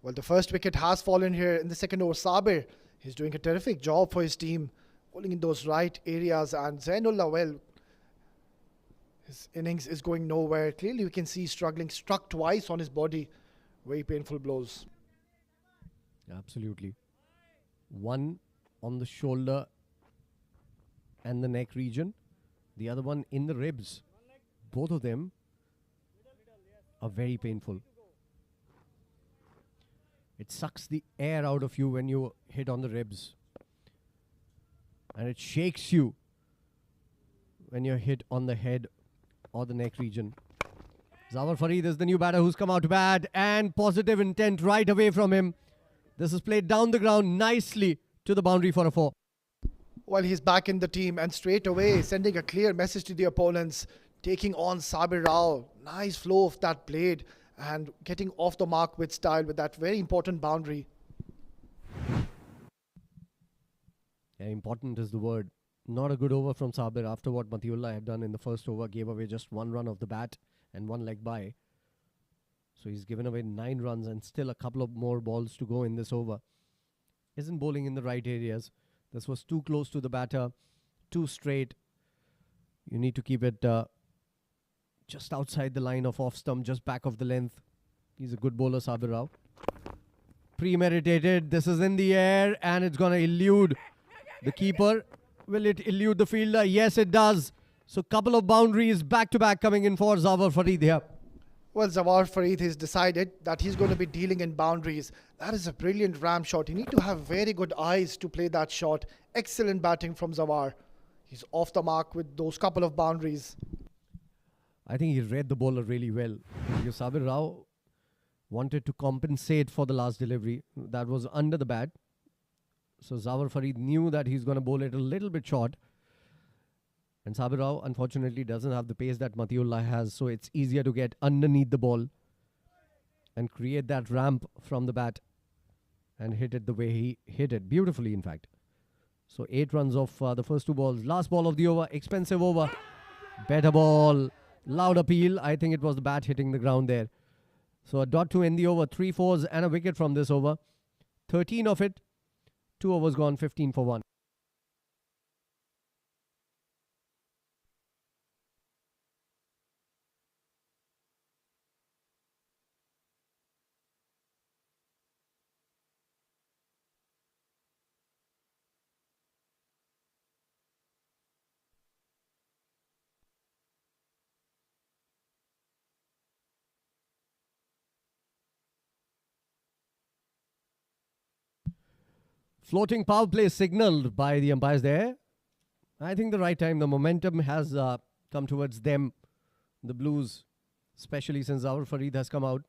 Well, the first wicket has fallen here in the second over. Sabir, he's doing a terrific job for his team, bowling in those right areas. And Zainullah, well, his innings is going nowhere. Clearly, we can see he's struggling, struck twice on his body. Very painful blows.
Absolutely. One on the shoulder and the neck region. The other one in the ribs. Both of them are very painful. It sucks the air out of you when you hit on the ribs. And it shakes you when you're hit on the head or the neck region. Zawar Farid is the new batter who's come out to bat, and positive intent right away from him. This is played down the ground nicely to the boundary for a 4.
Well, he's back in the team and straight away sending a clear message to the opponents, taking on Sabir Rao. Nice flow of that blade and getting off the mark with style with that very important boundary.
Yeah, important is the word. Not a good over from Sabir after what Matiullah had done in the first over. Gave away just 1 run off the bat and 1 leg by. So he's given away 9 runs and still a couple of more balls to go in this over. Isn't bowling in the right areas. This was too close to the batter, too straight. You need to keep it just outside the line of off stump, just back of the length. He's a good bowler, Sabir Rao. Premeditated. This is in the air and it's going to elude the keeper. Will it elude the fielder? Yes, it does. So couple of boundaries back to back coming in for Zawar Farid here.
Well, Zawar Farid has decided that he's going to be dealing in boundaries. That is a brilliant ram shot. You need to have very good eyes to play that shot. Excellent batting from Zawar. He's off the mark with those couple of boundaries.
I think he read the bowler really well, because Sabir Rao wanted to compensate for the last delivery that was under the bat. So Zawar Farid knew that he's going to bowl it a little bit short. And Sabir Rao unfortunately doesn't have the pace that Matiullah has, so it's easier to get underneath the ball and create that ramp from the bat and hit it the way he hit it. Beautifully, in fact. So 8 runs off the first 2 balls. Last ball of the over, expensive over. Better ball. Loud appeal. I think it was the bat hitting the ground there. So a dot to end the over. 3 fours and a wicket from this over. 13 of it. 2 overs gone, 15 for 1. Floating power play signalled by the umpires there. I think the right time. The momentum has come towards them. The Blues, especially since our Farid has come out,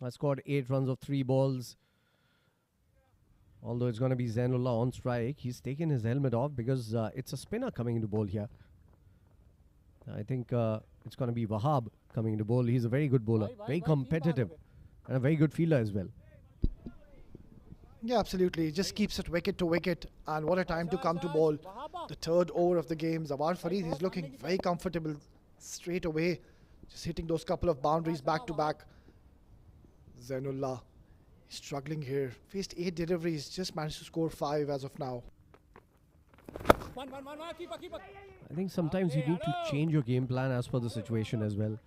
has scored 8 runs of 3 balls. Although it's going to be Zainullah on strike, he's taken his helmet off because it's a spinner coming into bowl here. I think it's going to be Wahab coming into bowl. He's a very good bowler, very competitive, and a very good fielder as well.
Yeah, absolutely. He just keeps it wicket to wicket, and what a time to come to bowl. The third over of the game. Zawar Farid is looking very comfortable straight away, just hitting those couple of boundaries back to back. Zainullah struggling here. Faced 8 deliveries, just managed to score 5 as of now.
I think sometimes you need to change your game plan as per the situation as well.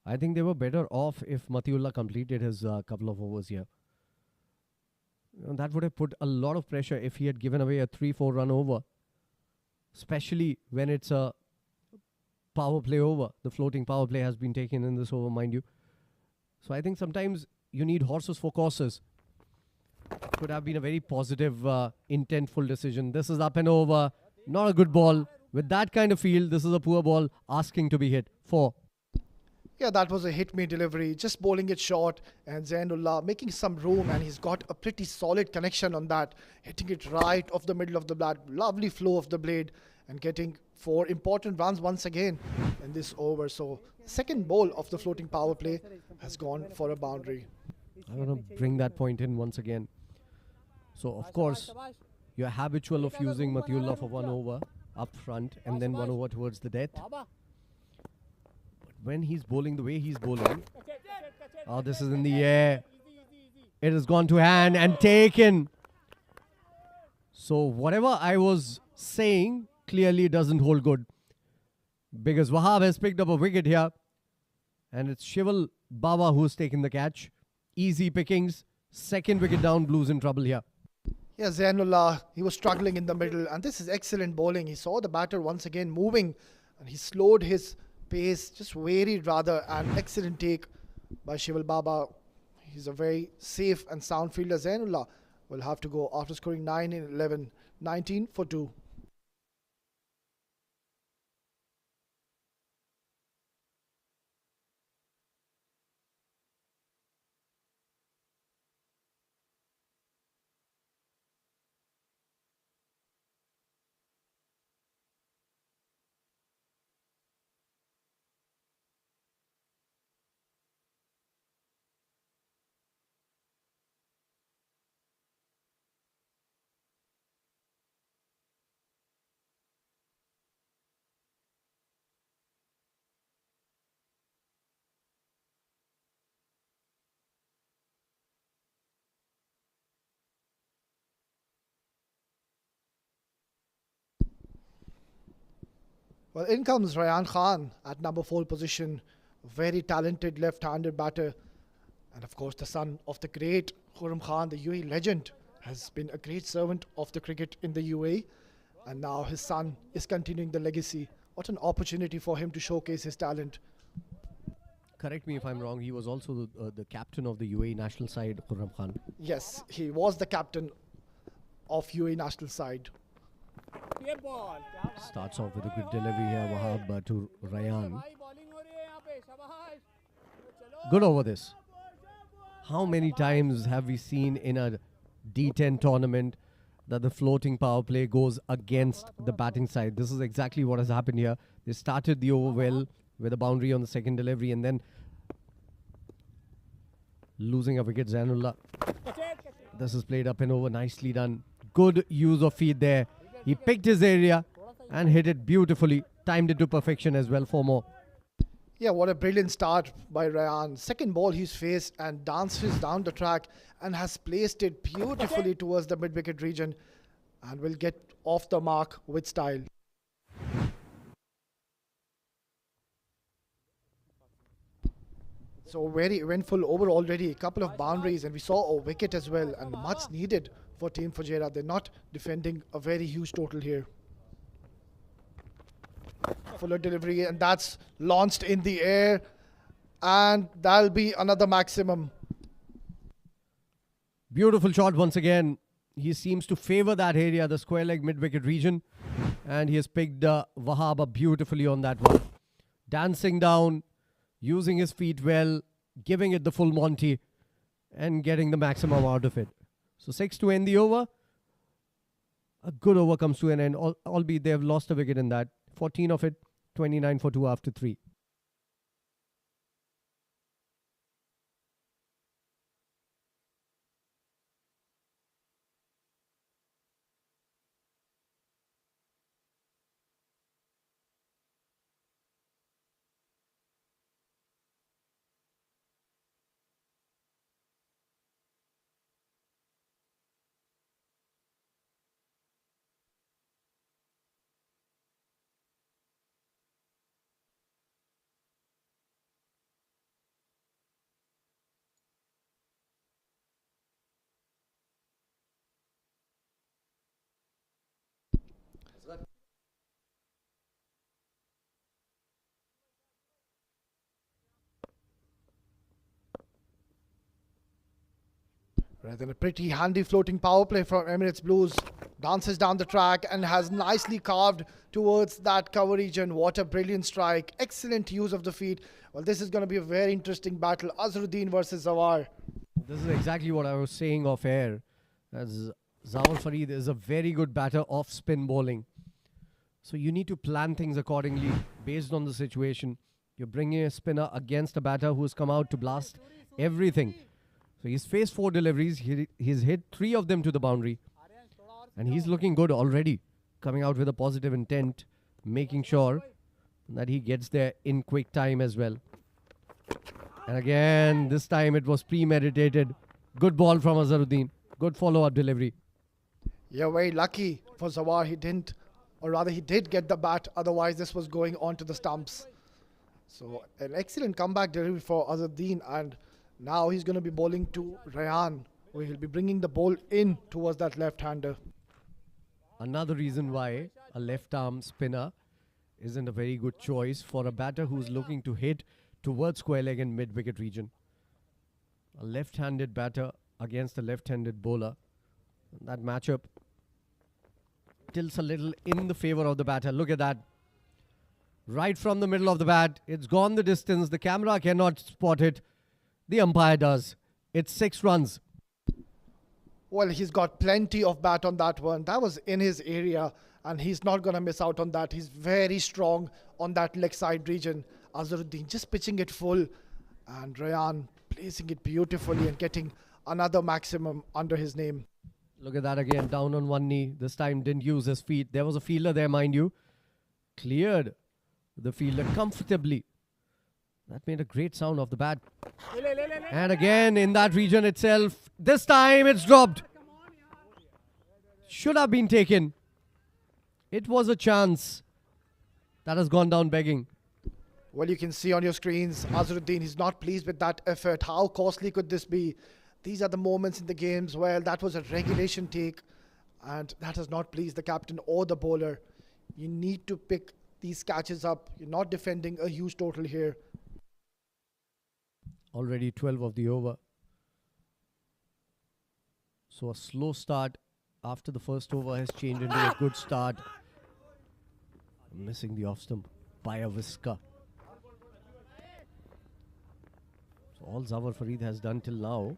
I think they were better off if Matiullah completed his couple of overs here. That would have put a lot of pressure if he had given away a 3-4 run over, especially when it's a power play over. The floating power play has been taken in this over, mind you. So I think sometimes you need horses for courses. Could have been a very positive, intentful decision. This is up and over. Not a good ball. With that kind of field, this is a poor ball asking to be hit. 4.
Yeah, that was a hit-me delivery, just bowling it short, and Zainullah making some room, and he's got a pretty solid connection on that, hitting it right off the middle of the blade. Lovely flow of the blade, and getting 4 important runs once again in this over. So second ball of the floating power play has gone for a boundary.
I'm going to bring that point in once again. So, of course, you're habitual of using Matiullah for 1 over up front and then 1 over towards the death. But when he's bowling the way he's bowling, oh, this is in the air. It has gone to hand and taken. So, whatever I was saying clearly doesn't hold good, because Wahab has picked up a wicket here, and it's Shival Baba who's taken the catch. Easy pickings. Second wicket down, Blues in trouble here.
Yeah, Zainullah, he was struggling in the middle, and this is excellent bowling. He saw the batter once again moving, and he slowed his pace, just varied rather, and excellent take by Shival Baba. He's a very safe and sound fielder. Zainullah will have to go after scoring 9 in 11, 19 for 2. Well, in comes Rayan Khan at number 4 position. Very talented left-handed batter. And of course, the son of the great Khurram Khan, the UAE legend, has been a great servant of the cricket in the UAE. And now his son is continuing the legacy. What an opportunity for him to showcase his talent.
Correct me if I'm wrong, he was also the captain of the UAE national side, Khurram Khan.
Yes, he was the captain of UAE national side.
Starts off with a good delivery here, Wahab to Rayan. Good over this. How many times have we seen in a D10 tournament that the floating power play goes against the batting side? This is exactly what has happened here. They started the over well with a boundary on the second delivery and then losing a wicket. Zainullah. This is played up and over. Nicely done. Good use of feet there. He picked his area and hit it beautifully. Timed it to perfection as well. 4 more.
Yeah, what a brilliant start by Rayan. Second ball he's faced and dances down the track and has placed it beautifully towards the mid-wicket region and will get off the mark with style. So very eventful over already. A couple of boundaries and we saw a wicket as well, and much needed for Team Fujairah. They're not defending a very huge total here. Fuller delivery, and that's launched in the air, and that'll be another maximum.
Beautiful shot once again. He seems to favor that area, the square leg mid-wicket region. And he has picked Wahab up beautifully on that one. Dancing down, using his feet well, giving it the full Monty, and getting the maximum out of it. So 6 to end the over. A good over comes to an end, albeit they have lost a wicket in that. 14 of it, 29 for 2 after 3.
Rather than a pretty handy floating power play from Emirates Blues. Dances down the track and has nicely carved towards that cover region. What a brilliant strike. Excellent use of the feet. Well, this is going to be a very interesting battle. Azharuddin versus Zawar.
This is exactly what I was saying off air. As Zawar Farid is a very good batter off spin bowling. So you need to plan things accordingly based on the situation. You're bringing a spinner against a batter who has come out to blast everything. So he's faced 4 deliveries. He's hit 3 of them to the boundary. And he's looking good already. Coming out with a positive intent. Making sure that he gets there in quick time as well. And again, this time it was premeditated. Good ball from Azharuddin. Good follow-up delivery.
You're very lucky for Zawar. He didn't, or rather he did get the bat. Otherwise this was going on to the stumps. So an excellent comeback delivery for Azharuddin. And now he's going to be bowling to Rayan, where he'll be bringing the ball in towards that left-hander.
Another reason why a left-arm spinner isn't a very good choice for a batter who's looking to hit towards square leg and mid-wicket region. A left-handed batter against a left-handed bowler. That matchup tilts a little in the favor of the batter. Look at that. Right from the middle of the bat. It's gone the distance. The camera cannot spot it. The umpire does. It's 6 runs.
Well, he's got plenty of bat on that one. That was in his area, and he's not going to miss out on that. He's very strong on that leg side region. Azharuddin just pitching it full, and Rayan placing it beautifully and getting another maximum under his name.
Look at that again, down on one knee. This time didn't use his feet. There was a fielder there, mind you. Cleared the fielder comfortably. That made a great sound off the bat. And again in that region itself. This time it's dropped. Should have been taken. It was a chance. That has gone down begging.
Well, you can see on your screens, Azharuddin is not pleased with that effort. How costly could this be? These are the moments in the games where that was a regulation take, and that has not pleased the captain or the bowler. You need to pick these catches up. You're not defending a huge total here.
Already 12 of the over. So a slow start after the first over has changed into a good start. Missing the off stump by a whisker. So all Zawar Farid has done till now,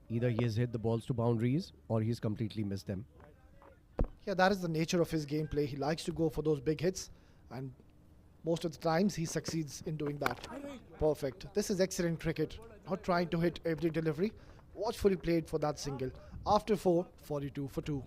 either he has hit the balls to boundaries or he's completely missed them.
Yeah, that is the nature of his gameplay. He likes to go for those big hits, and most of the times he succeeds in doing that. Perfect. This is excellent cricket. Not trying to hit every delivery. Watchfully played for that single. After 4, 42 for 2.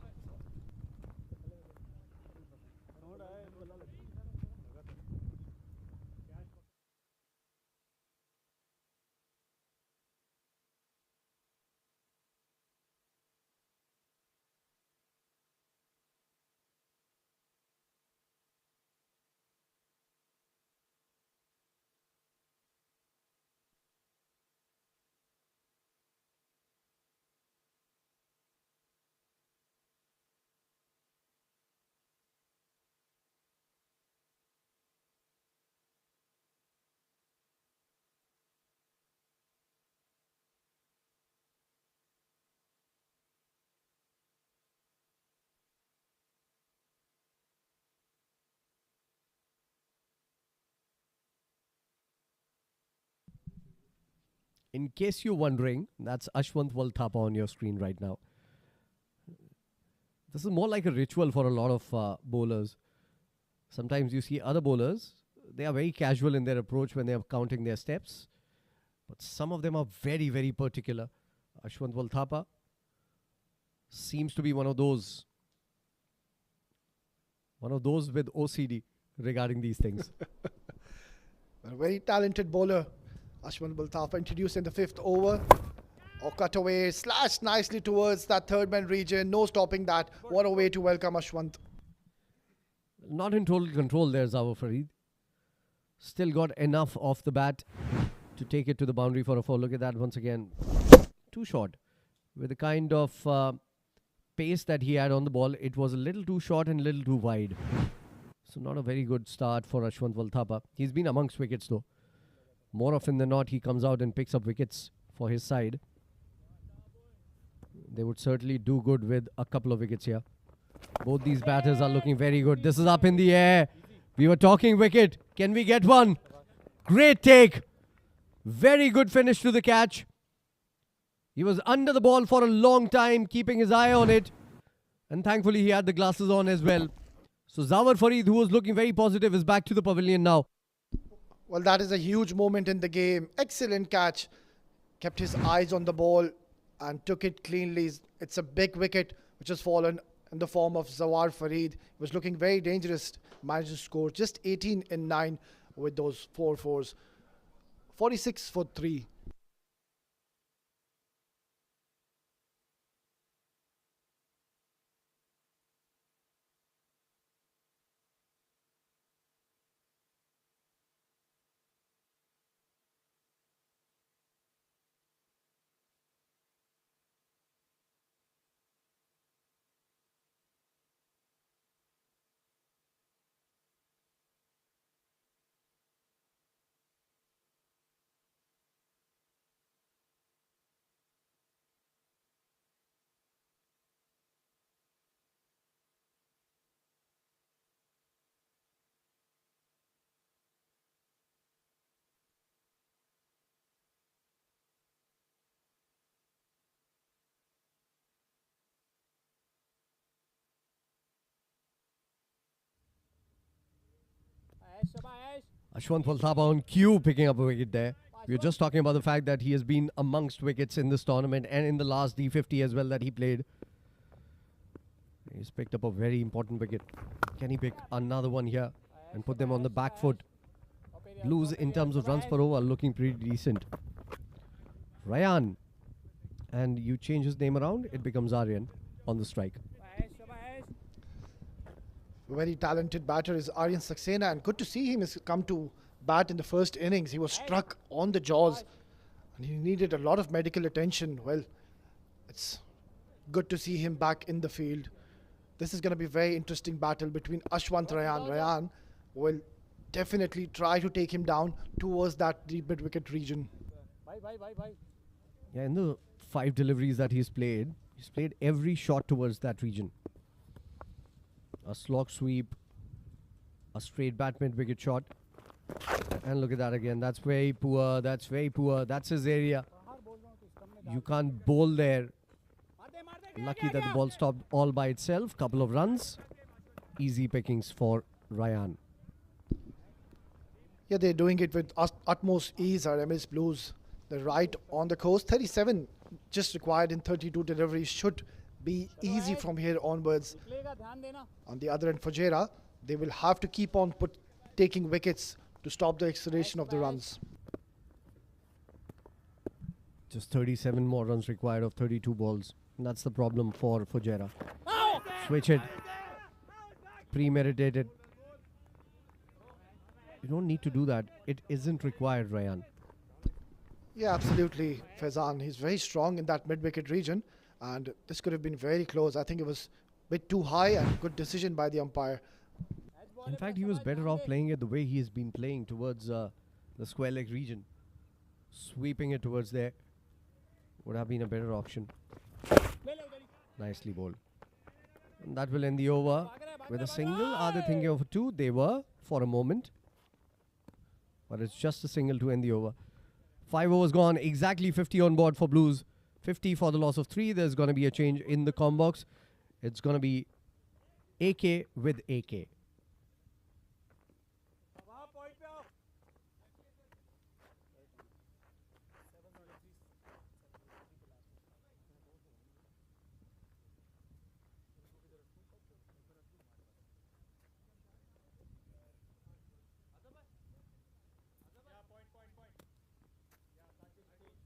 In case you're wondering, that's Ashwant Walthapa on your screen right now. This is more like a ritual for a lot of bowlers. Sometimes you see other bowlers, they are very casual in their approach when they are counting their steps. But some of them are very, very particular. Ashwant Walthapa seems to be one of those with OCD regarding these things.
A very talented bowler, Ashwant Walthapa, introduced in the 5th over. Oh, cut away, slashed nicely towards that third man region. No stopping that. What a way to welcome Ashwant.
Not in total control there, Zawar Farid. Still got enough off the bat to take it to the boundary for a 4. Look at that once again. Too short. With the kind of pace that he had on the ball, it was a little too short and a little too wide. So not a very good start for Ashwant Walthapa. He's been amongst wickets though. More often than not, he comes out and picks up wickets for his side. They would certainly do good with a couple of wickets here. Both these batters are looking very good. This is up in the air. We were talking wicket. Can we get one? Great take. Very good finish to the catch. He was under the ball for a long time, keeping his eye on it. And thankfully, he had the glasses on as well. So Zawar Farid, who was looking very positive, is back to the pavilion now.
Well, that is a huge moment in the game. Excellent catch. Kept his eyes on the ball and took it cleanly. It's a big wicket which has fallen in the form of Zawar Farid. He was looking very dangerous. Managed to score just 18 in 9 with those 4 fours. 46 for 3.
Ashwant Walthapa on cue picking up a wicket there. We were just talking about the fact that he has been amongst wickets in this tournament and in the last D50 as well that he played. He's picked up a very important wicket. Can he pick another one here and put them on the back foot? Blues in terms of runs per over looking pretty decent. Ryan. And you change his name around, it becomes Aryan on the strike.
Very talented batter is Aryan Saxena, and good to see him has come to bat in the first innings. He was struck on the jaws and he needed a lot of medical attention. Well, it's good to see him back in the field. This is going to be a very interesting battle between Ashwant and Ryan. Ryan will definitely try to take him down towards that deep mid-wicket region.
Yeah, in the 5 deliveries that he's played every shot towards that region. A slog sweep, a straight bat mid-wicket shot. And look at that again. That's very poor. That's very poor. That's his area. You can't bowl there. Lucky that the ball stopped all by itself. Couple of runs. Easy pickings for Ryan.
Yeah, they're doing it with utmost ease, our Emirates Blues. They're right on the coast. 37 just required in 32 deliveries. Should be easy from here onwards. On the other end, Fujairah, they will have to keep on taking wickets to stop the acceleration of the runs.
Just 37 more runs required of 32 balls. And that's the problem for Fujairah. Switch it. Premeditated. You don't need to do that. It isn't required, Ryan.
Yeah, absolutely, Faizan. He's very strong in that mid-wicket region. And this could have been very close. I think it was a bit too high and good decision by the umpire.
In fact, he was better off playing it the way he has been playing towards the square leg region. Sweeping it towards there would have been a better option. Nicely bowled. And that will end the over with a single. Are they thinking of a 2? They were for a moment. But it's just a single to end the over. 5 overs gone, exactly 50 on board for Blues. 50 for the loss of 3. There's going to be a change in the com box. It's going to be AK with AK.
वहाँ point पे आओ. Yeah, point. Yeah, Sachit,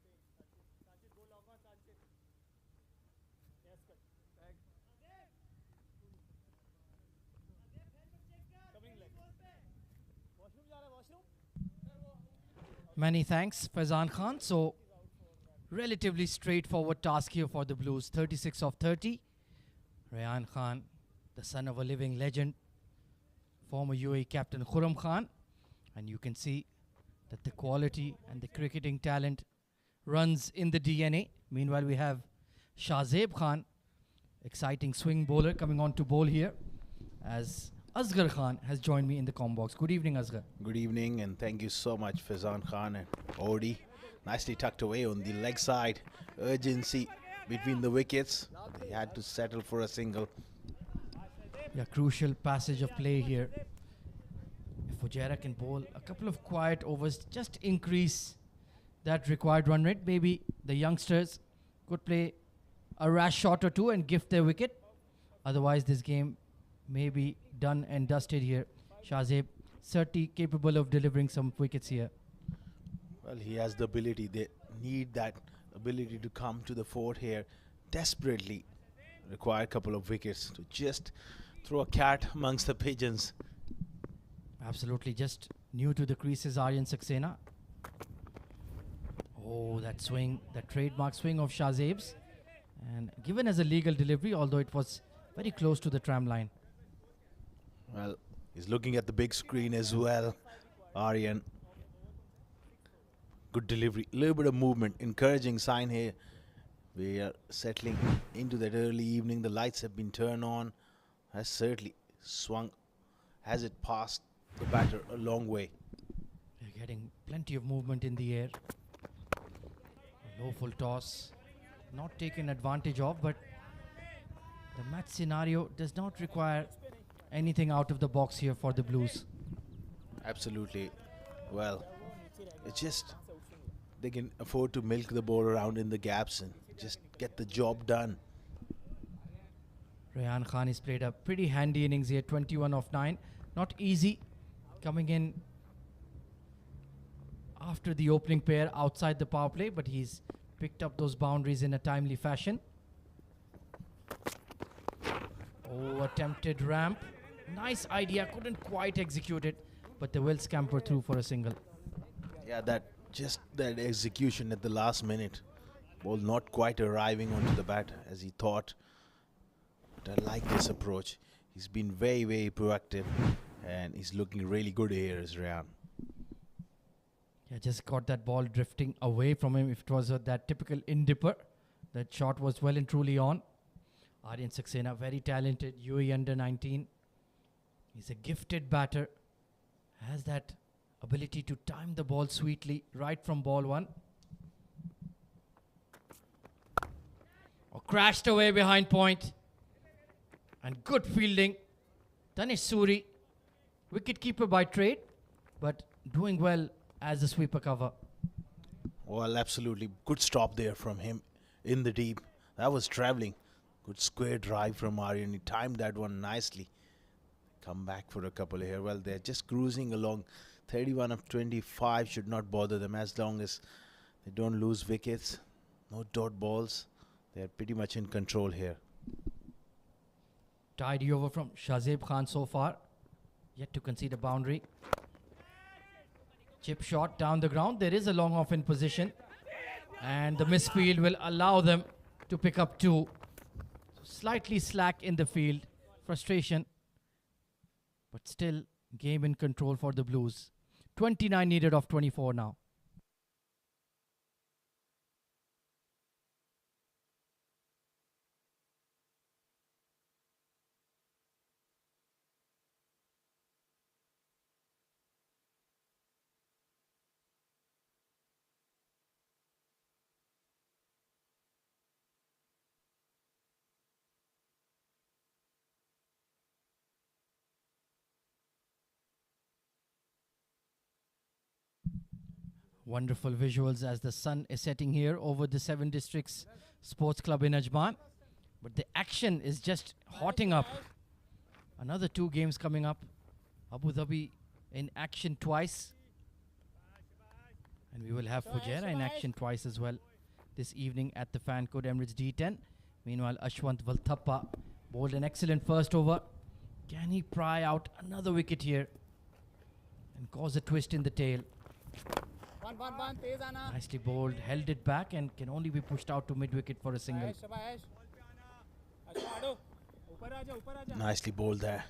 Sachit, go long on, Sachit. Yes, cut. Tag. Coming leg. Washroom जा रहा है, washroom?
Many thanks, Faizan Khan. So, relatively straightforward task here for the Blues. 36 of 30. Rayan Khan, the son of a living legend, former UAE captain Khurram Khan. And you can see that the quality and the cricketing talent runs in the DNA. Meanwhile, we have Shahzeb Khan, exciting swing bowler, coming on to bowl here, as Asghar Khan has joined me in the com box. Good evening, Asghar.
Good evening, and thank you so much, Faizan Khan and Odi. Nicely tucked away on the leg side. Urgency between the wickets. They had to settle for a single.
Yeah, crucial passage of play here. If Fujairah can bowl a couple of quiet overs, just increase that required run rate, maybe the youngsters could play a rash shot or two and gift their wicket. Otherwise, this game may be done and dusted here. Shahzeb certainly capable of delivering some wickets here.
Well, he has the ability. They need that ability to come to the fort here. Desperately require a couple of wickets to just throw a cat amongst the pigeons.
Absolutely, just new to the creases, Aryan Saxena. Oh, that swing, that trademark swing of Shahzeb's. And given as a legal delivery, although it was very close to the tram line.
Well, he's looking at the big screen as well. Aryan. Good delivery. A little bit of movement. Encouraging sign here. We are settling into that early evening. The lights have been turned on. Has certainly swung. Has it passed the batter a long way.
They're getting plenty of movement in the air. A low full toss. Not taken advantage of, but the match scenario does not require anything out of the box here for the Blues.
Absolutely. Well, it's just they can afford to milk the ball around in the gaps and just get the job done.
Rayan Khan has played a pretty handy innings here, 21 of 9. Not easy coming in after the opening pair outside the power play, but he's picked up those boundaries in a timely fashion. Oh, attempted ramp. Nice idea, couldn't quite execute it, but they will scamper through for a single.
Yeah, that execution at the last minute. Ball not quite arriving onto the bat as he thought. But I like this approach. He's been very, very proactive and he's looking really good here as Rayan.
Yeah, just got that ball drifting away from him. If it was that typical in-dipper, that shot was well and truly on. Aryan Saxena, very talented, UAE under 19. He's a gifted batter. Has that ability to time the ball sweetly right from ball one. Oh, crashed away behind point. And good fielding. Danish Suri, wicketkeeper by trade, but doing well as a sweeper cover.
Well, absolutely. Good stop there from him in the deep. That was travelling. Good square drive from Aryan. He timed that one nicely. Come back for a couple here. Well, they're just cruising along. 31 of 25 should not bother them as long as they don't lose wickets. No dot balls. They're pretty much in control here.
Tidy over from Shahzeb Khan so far. Yet to concede a boundary. Chip shot down the ground. There is a long off in position. And the misfield will allow them to pick up 2. Slightly slack in the field. Frustration. But still game in control for the Blues. 29 needed of 24 now. Wonderful visuals as the sun is setting here over the 7 Districts Sports Club in Ajman. But the action is just hotting up. Another 2 games coming up. Abu Dhabi in action twice. And we will have Fujairah in action twice as well this evening at the fan code Emirates D10. Meanwhile, Ashwant Valthappa bowled an excellent first over. Can he pry out another wicket here and cause a twist in the tail? Nicely bowled, held it back and can only be pushed out to mid-wicket for a single.
Nicely bowled there.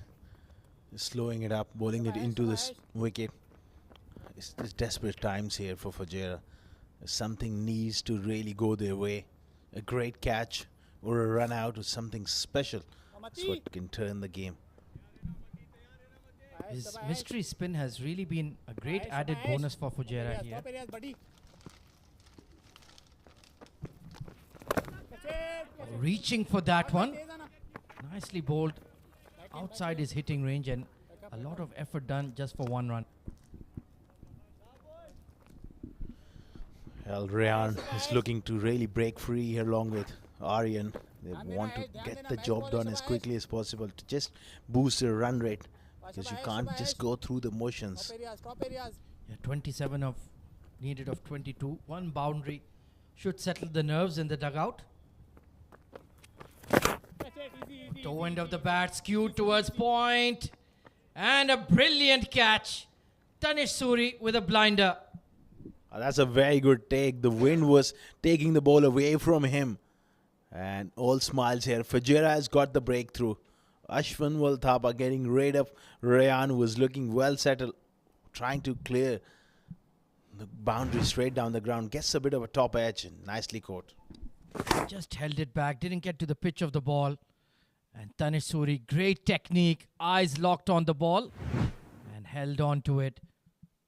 Slowing it up, bowling it into this wicket. It's desperate times here for Fujairah. Something needs to really go their way. A great catch or a run out or something special. That's what can turn the game.
His mystery spin has really been a great added bonus for Fujairah here. Reaching for that one. Nicely bowled outside his hitting range and a lot of effort done just for 1 run.
Well, Rayan is looking to really break free here along with Aryan. They want to get the job done as quickly as possible to just boost their run rate, because you can't just go through the motions.
Yeah, 27 of needed of 22. 1 boundary should settle the nerves in the dugout. Toe end of the bat skewed towards point. And a brilliant catch. Tanish Suri with a blinder.
That's a very good take. The wind was taking the ball away from him. And all smiles here. Fujairah has got the breakthrough. Ashwin Valthappa getting rid of Rayan, who was looking well settled, trying to clear the boundary straight down the ground. Gets a bit of a top edge. Nicely caught.
Just held it back. Didn't get to the pitch of the ball. And Tanish Suri, great technique. Eyes locked on the ball. And held on to it.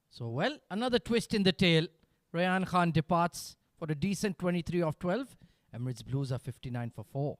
So, well, another twist in the tail. Rayan Khan departs for a decent 23 of 12. Emirates Blues are 59 for 4.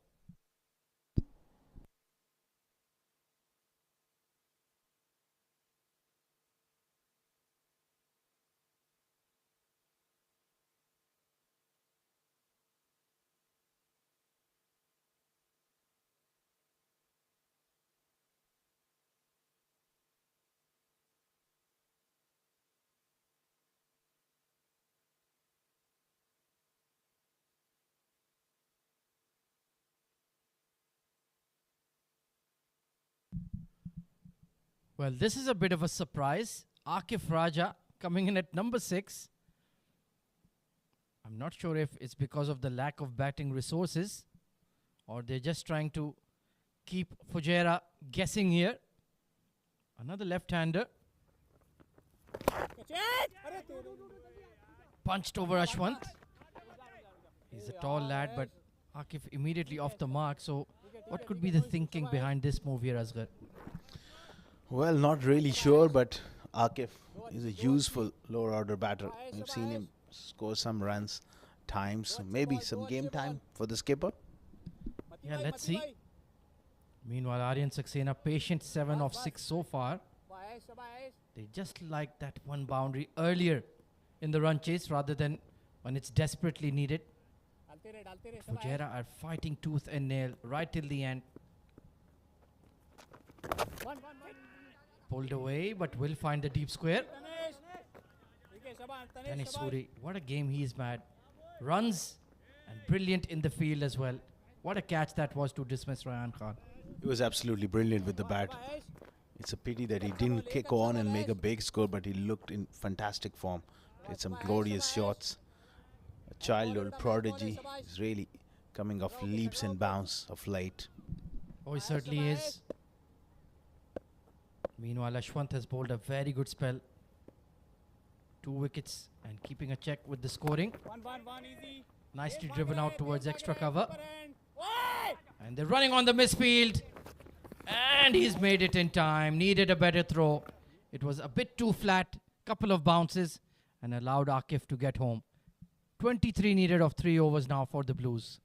Well, this is a bit of a surprise. Akif Raja coming in at number 6. I'm not sure if it's because of the lack of batting resources or they're just trying to keep Fujairah guessing here. Another left-hander. Punched over Ashwant. He's a tall lad, but Akif immediately off the mark. So what could be the thinking behind this move here, Asghar?
Well, not really sure, but Akif is a useful lower order batter. We've seen him score some runs times. So maybe some game time for the skipper.
Yeah, let's see. Meanwhile, Aryan Saxena, patient 7 of 6 so far. They just like that 1 boundary earlier in the run chase rather than when it's desperately needed. Fujairah are fighting tooth and nail right till the end. Pulled away, but will find the deep square. Tanish Suri, what a game he's mad. Runs and brilliant in the field as well. What a catch that was to dismiss Rayan Khan.
He was absolutely brilliant with the bat. It's a pity that he didn't kick on and make a big score, but he looked in fantastic form. Played some glorious shots. A childhood prodigy. He's really coming off leaps and bounds of late.
Oh, he certainly is. Meanwhile, Ashwant has bowled a very good spell. 2 wickets and keeping a check with the scoring. Nicely driven out towards extra cover. And they're running on the misfield. And he's made it in time. Needed a better throw. It was a bit too flat. Couple of bounces and allowed Akif to get home. 23 needed of 3 overs now for the Blues.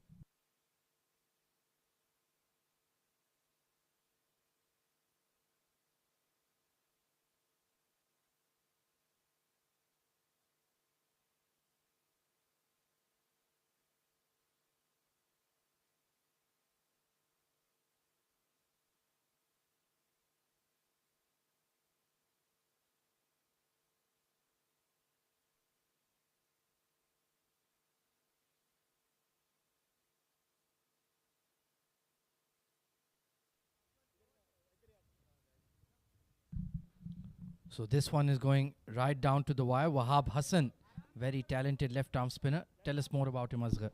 So this one is going right down to the wire. Wahab Hassan, very talented left-arm spinner. Tell us more about him, Asghar.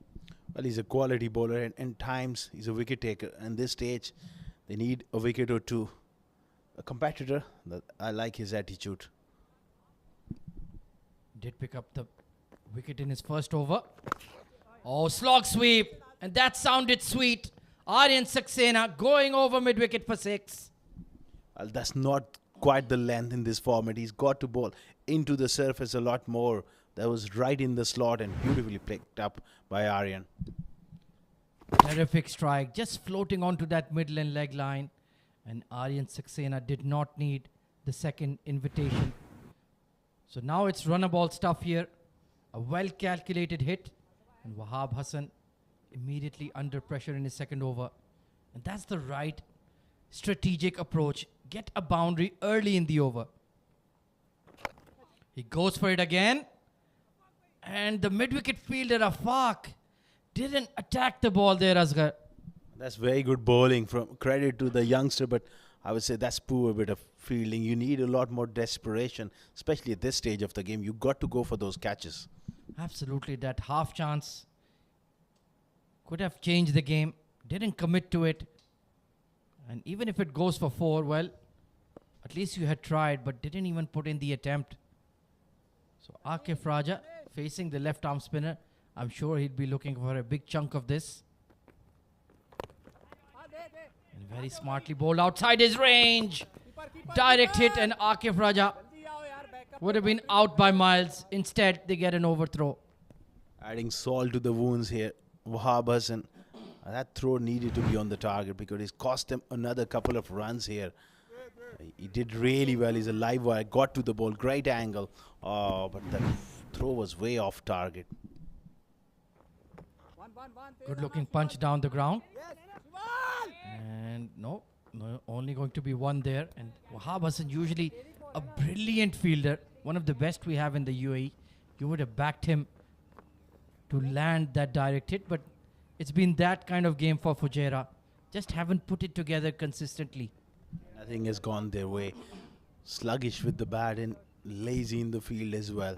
Well, he's a quality bowler, and in times he's a wicket taker. And this stage, they need a wicket or two. A competitor, I like his attitude.
Did pick up the wicket in his first over. Oh, slog sweep. And that sounded sweet. Aryan Saxena going over mid-wicket for 6.
Well, that's not quite the length in this format. He's got to bowl into the surface a lot more. That was right in the slot and beautifully picked up by Aryan.
Terrific strike. Just floating onto that middle and leg line. And Aryan Saxena did not need the second invitation. So now it's runner ball stuff here. A well-calculated hit. And Wahab Hassan immediately under pressure in his second over. And that's the right strategic approach. Get a boundary early in the over. He goes for it again. And the mid-wicket fielder, Afaq, didn't attack the ball there, Asghar.
That's very good bowling. From credit to the youngster, but I would say that's poor bit of fielding. You need a lot more desperation, especially at this stage of the game. You got to go for those catches.
Absolutely, that half chance could have changed the game. Didn't commit to it. And even if it goes for 4, well, at least you had tried, but didn't even put in the attempt. So Akif Raja facing the left arm spinner. I'm sure he'd be looking for a big chunk of this. And very smartly bowled outside his range. Direct hit, and Akif Raja would have been out by miles. Instead, they get an overthrow.
Adding salt to the wounds here. Wahab Hassan, that throw needed to be on the target because it's cost them another couple of runs here. He did really well. He's a live wire, got to the ball, great angle. Oh, but the throw was way off target.
Good looking punch down the ground. And no, only going to be 1 there. And Wahab Hassan, usually a brilliant fielder, one of the best we have in the UAE. You would have backed him to land that direct hit, but it's been that kind of game for Fujairah. Just haven't put it together consistently.
Nothing has gone their way. Sluggish with the bat and lazy in the field as well.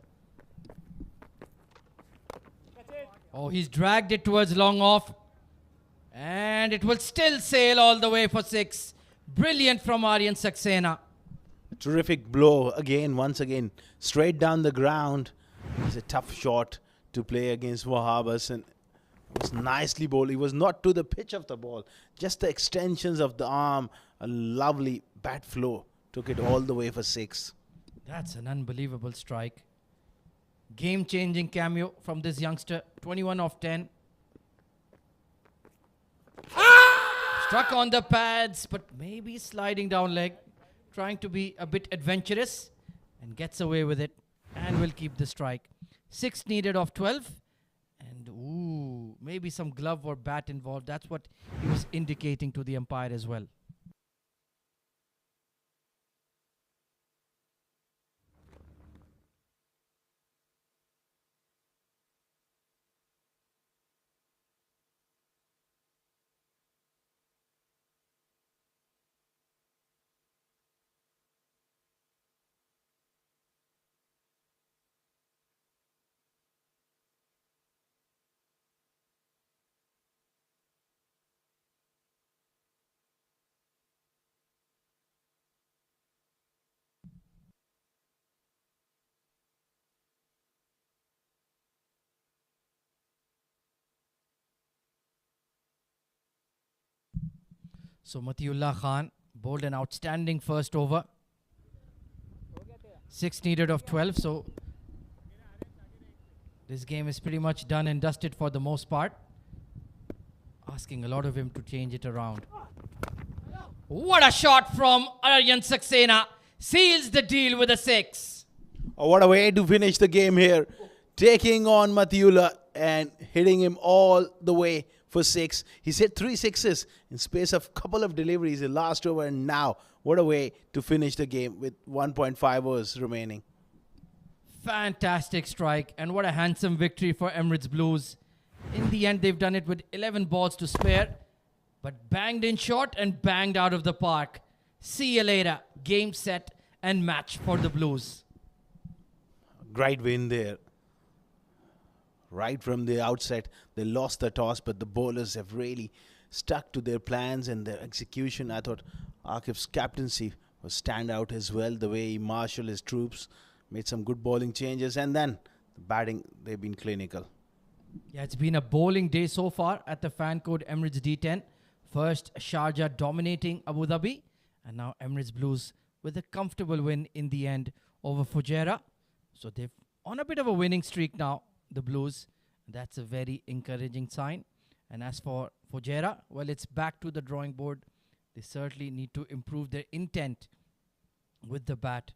Oh, he's dragged it towards long off. And it will still sail all the way for 6. Brilliant from Aryan Saxena.
Terrific blow again, once again, straight down the ground. It's a tough shot to play against Wahab Hassan. It was nicely bowled. He was not to the pitch of the ball, just the extensions of the arm. A lovely bat flow. Took it all the way for 6.
That's an unbelievable strike. Game-changing cameo from this youngster. 21 off 10. Struck on the pads, but maybe sliding down leg. Trying to be a bit adventurous. And gets away with it. And will keep the strike. 6 needed off 12. And ooh, maybe some glove or bat involved. That's what he was indicating to the umpire as well. So Matiullah Khan bowled an outstanding first over. 6 needed of 12. So this game is pretty much done and dusted for the most part. Asking a lot of him to change it around. What a shot from Aryan Saxena. Seals the deal with a 6.
Oh, what a way to finish the game here. Taking on Matiullah and hitting him all the way for 6. He's hit 3 sixes in space of a couple of deliveries in last over, and now what a way to finish the game with 1.5 overs remaining.
Fantastic strike, and what a handsome victory for Emirates Blues. In the end, they've done it with 11 balls to spare, but banged in short and banged out of the park. See you later. Game, set, and match for the Blues.
Great win there. Right from the outset, they lost the toss, but the bowlers have really stuck to their plans and their execution. I thought Akif's captaincy was stand out as well, the way he marshaled his troops, made some good bowling changes, and then the batting, they've been clinical.
Yeah, it's been a bowling day so far at the fan code Emirates D10. First, Sharjah dominating Abu Dhabi, and now Emirates Blues with a comfortable win in the end over Fujairah. So they've on a bit of a winning streak now, the Blues. That's a very encouraging sign. And as for Fujairah, well, it's back to the drawing board. They certainly need to improve their intent with the bat.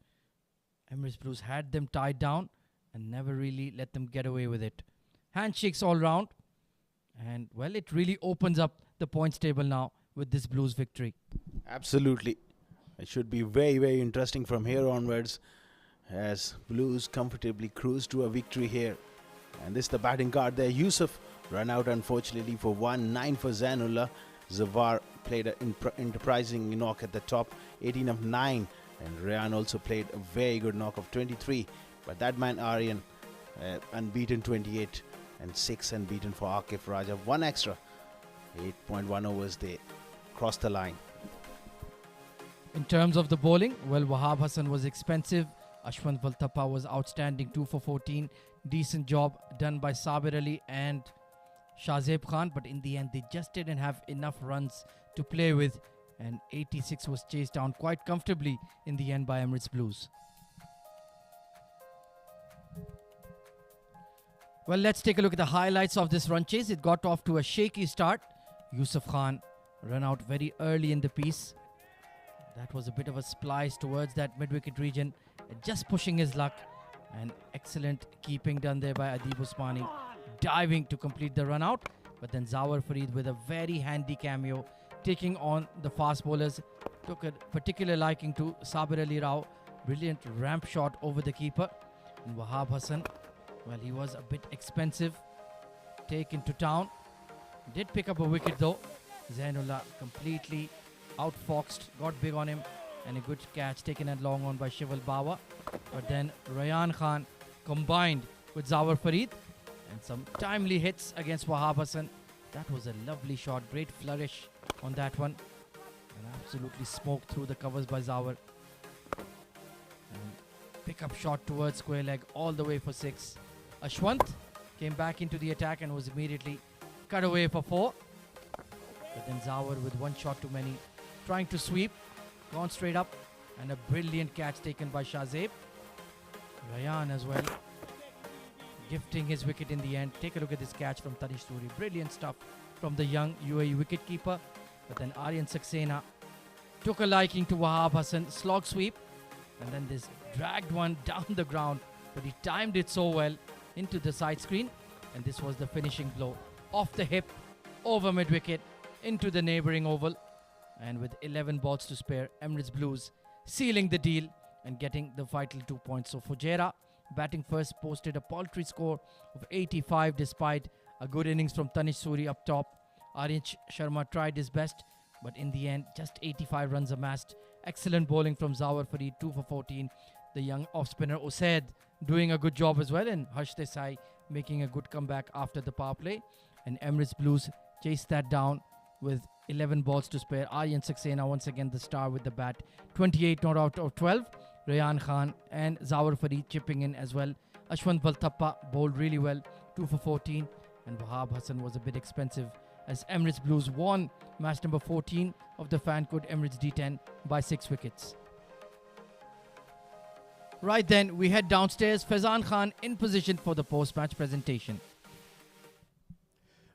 Emirates Blues had them tied down and never really let them get away with it. Handshakes all round. And, well, it really opens up the points table now with this Blues victory.
Absolutely. It should be very, very interesting from here onwards as Blues comfortably cruise to a victory here. And this is the batting card there. Yusuf run out unfortunately for 1-9 for Zainullah. Zawar played an enterprising knock at the top, 18 of 9. And Rayan also played a very good knock of 23. But that man Aryan, unbeaten 28 and 6 unbeaten for Akif Raja. One extra, 8.1 overs, they crossed the line.
In terms of the bowling, well, Wahab Hassan was expensive. Ashwant Valtappa was outstanding, 2 for 14. Decent job done by Sabir Ali and Shahzeb Khan, but in the end they just didn't have enough runs to play with, and 86 was chased down quite comfortably in the end by Emirates Blues. Well, let's take a look at the highlights of this run chase. It got off to a shaky start. Yusuf Khan ran out very early in the piece. That was a bit of a splice towards that mid-wicket region, just pushing his luck. And excellent keeping done there by Adib Usmani, diving to complete the run out. But then Zawar Farid with a very handy cameo, taking on the fast bowlers. Took a particular liking to Sabir Ali Rao. Brilliant ramp shot over the keeper. And Wahab Hassan, well, he was a bit expensive. Taken to town. Did pick up a wicket though. Zainullah completely outfoxed, got big on him. And a good catch taken at long on by Shival Bawa. But then Rayan Khan combined with Zawar Farid. And some timely hits against Wahab Hassan. That was a lovely shot. Great flourish on that one. And absolutely smoked through the covers by Zawar. And pick up shot towards square leg all the way for 6. Ashwant came back into the attack and was immediately cut away for 4. But then Zawar with one shot too many, trying to sweep, gone straight up, and a brilliant catch taken by Shahzeb. Rayan as well, gifting his wicket in the end. Take a look at this catch from Tanish Suri. Brilliant stuff from the young UAE wicketkeeper. But then Aryan Saxena took a liking to Wahab Hassan, slog sweep, and then this dragged one down the ground, but he timed it so well into the side screen, and this was the finishing blow off the hip, over mid-wicket, into the neighbouring oval. And with 11 balls to spare, Emirates Blues sealing the deal and getting the vital 2 points. So Fujairah, batting first, posted a paltry score of 85 despite a good innings from Tanish Suri up top. Aryan Sharma tried his best, but in the end, just 85 runs amassed. Excellent bowling from Zawar Farid, 2 for 14. The young off-spinner Usaid doing a good job as well, and Harsh Desai making a good comeback after the power play. And Emirates Blues chased that down with 11 balls to spare. Aryan Saxena once again the star with the bat. 28 not out of 12. Rayan Khan and Zawar Farid chipping in as well. Ashwant Valtappa bowled really well, 2 for 14. And Wahab Hassan was a bit expensive as Emirates Blues won match number 14 of the fan code Emirates D10 by 6 wickets. Right then, we head downstairs. Faizan Khan in position for the post-match presentation.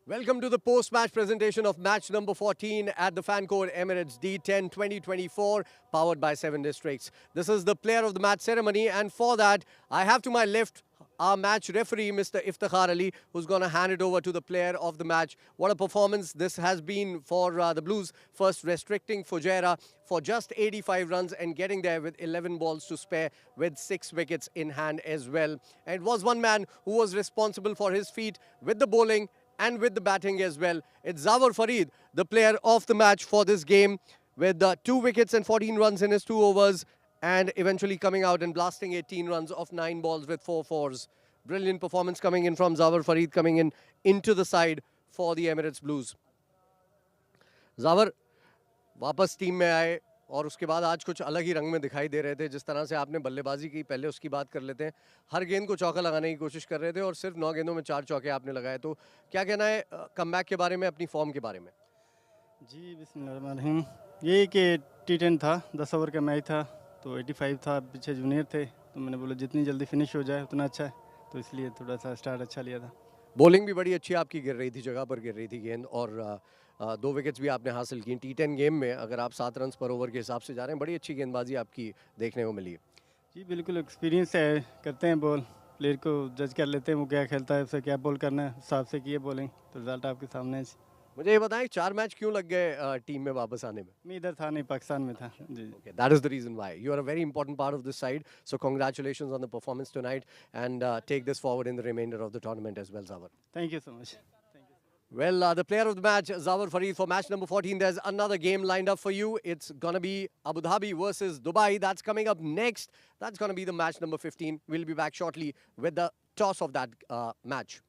Welcome to the post-match presentation of match number 14 at the fan code Emirates D10 2024, powered by 7 districts. This is the player of the match ceremony, and for that, I have to my left our match referee, Mr. Iftikhar Ali, who's going to hand it over to the player of the match. What a performance this has been for the Blues, first restricting Fujairah for just 85 runs and getting there with 11 balls to spare with 6 wickets in hand as well. And it was one man who was responsible for his feat with the bowling and with the batting as well. It's Zawar Farid, the player of the match for this game, with 2 wickets and 14 runs in his 2 overs. and eventually coming out and blasting 18 runs off 9 balls with 4 fours. Brilliant performance coming in from Zawar Farid, coming in into the side for the Emirates Blues. Zawar वापस team में आए और उसके बाद आज कुछ अलग ही रंग में दिखाई दे रहे थे. जिस तरह से आपने बल्लेबाजी की, पहले उसकी बात कर लेते हैं. हर गेंद को चौका लगाने की कोशिश कर रहे थे और सिर्फ 9 गेंदों में 4 चौके आपने लगाए. तो क्या कहना है कमबैक के बारे में, अपनी फॉर्म के बारे में?
जी बिस्मिल्लाहिर्रहमानिर्रहीम. यही कि T10 था, 10 ओवर का मैच था, तो 85 था, पीछे जूनियर थे, तो मैंने बोला जितनी जल्दी फिनिश हो जाए उतना अच्छा है, तो इसलिए थोड़ा सा स्टार्ट अच्छा लिया था.
बॉलिंग भी बड़ी अच्छी आपकी गिर रही थी, जगह पर गिर रही थी गेंद, और 2 विकेट्स भी आपने हासिल की. T10 गेम में अगर आप 7 रन पर ओवर के हिसाब से जा रहे हैं, बड़ी अच्छी गेंदबाजी आपकी देखने को मिली है.
जी बिल्कुल, एक्सपीरियंस है, करते हैं बॉल, प्लेयर को जज कर लेते हैं वो क्या खेलता है, उसे क्या बॉल करना है, हिसाब से किए बॉलिंग, तो रिजल्ट आपके सामने है.
मुझे ये बताएं 4 मैच क्यों लग गए टीम में वापस आने में?
मैं इधर था नहीं, पाकिस्तान में था. जी.
Okay, that is the reason why. You are a very important part of this side. So congratulations on the performance tonight, and take this forward in the remainder of the tournament as well, Zawar.
Thank you so much.
Well, the player of the match, Zawar Farid, for match number 14. There's another game lined up for you. It's going to be Abu Dhabi versus Dubai. That's coming up next. That's going to be the match number 15. We'll be back shortly with the toss of that match.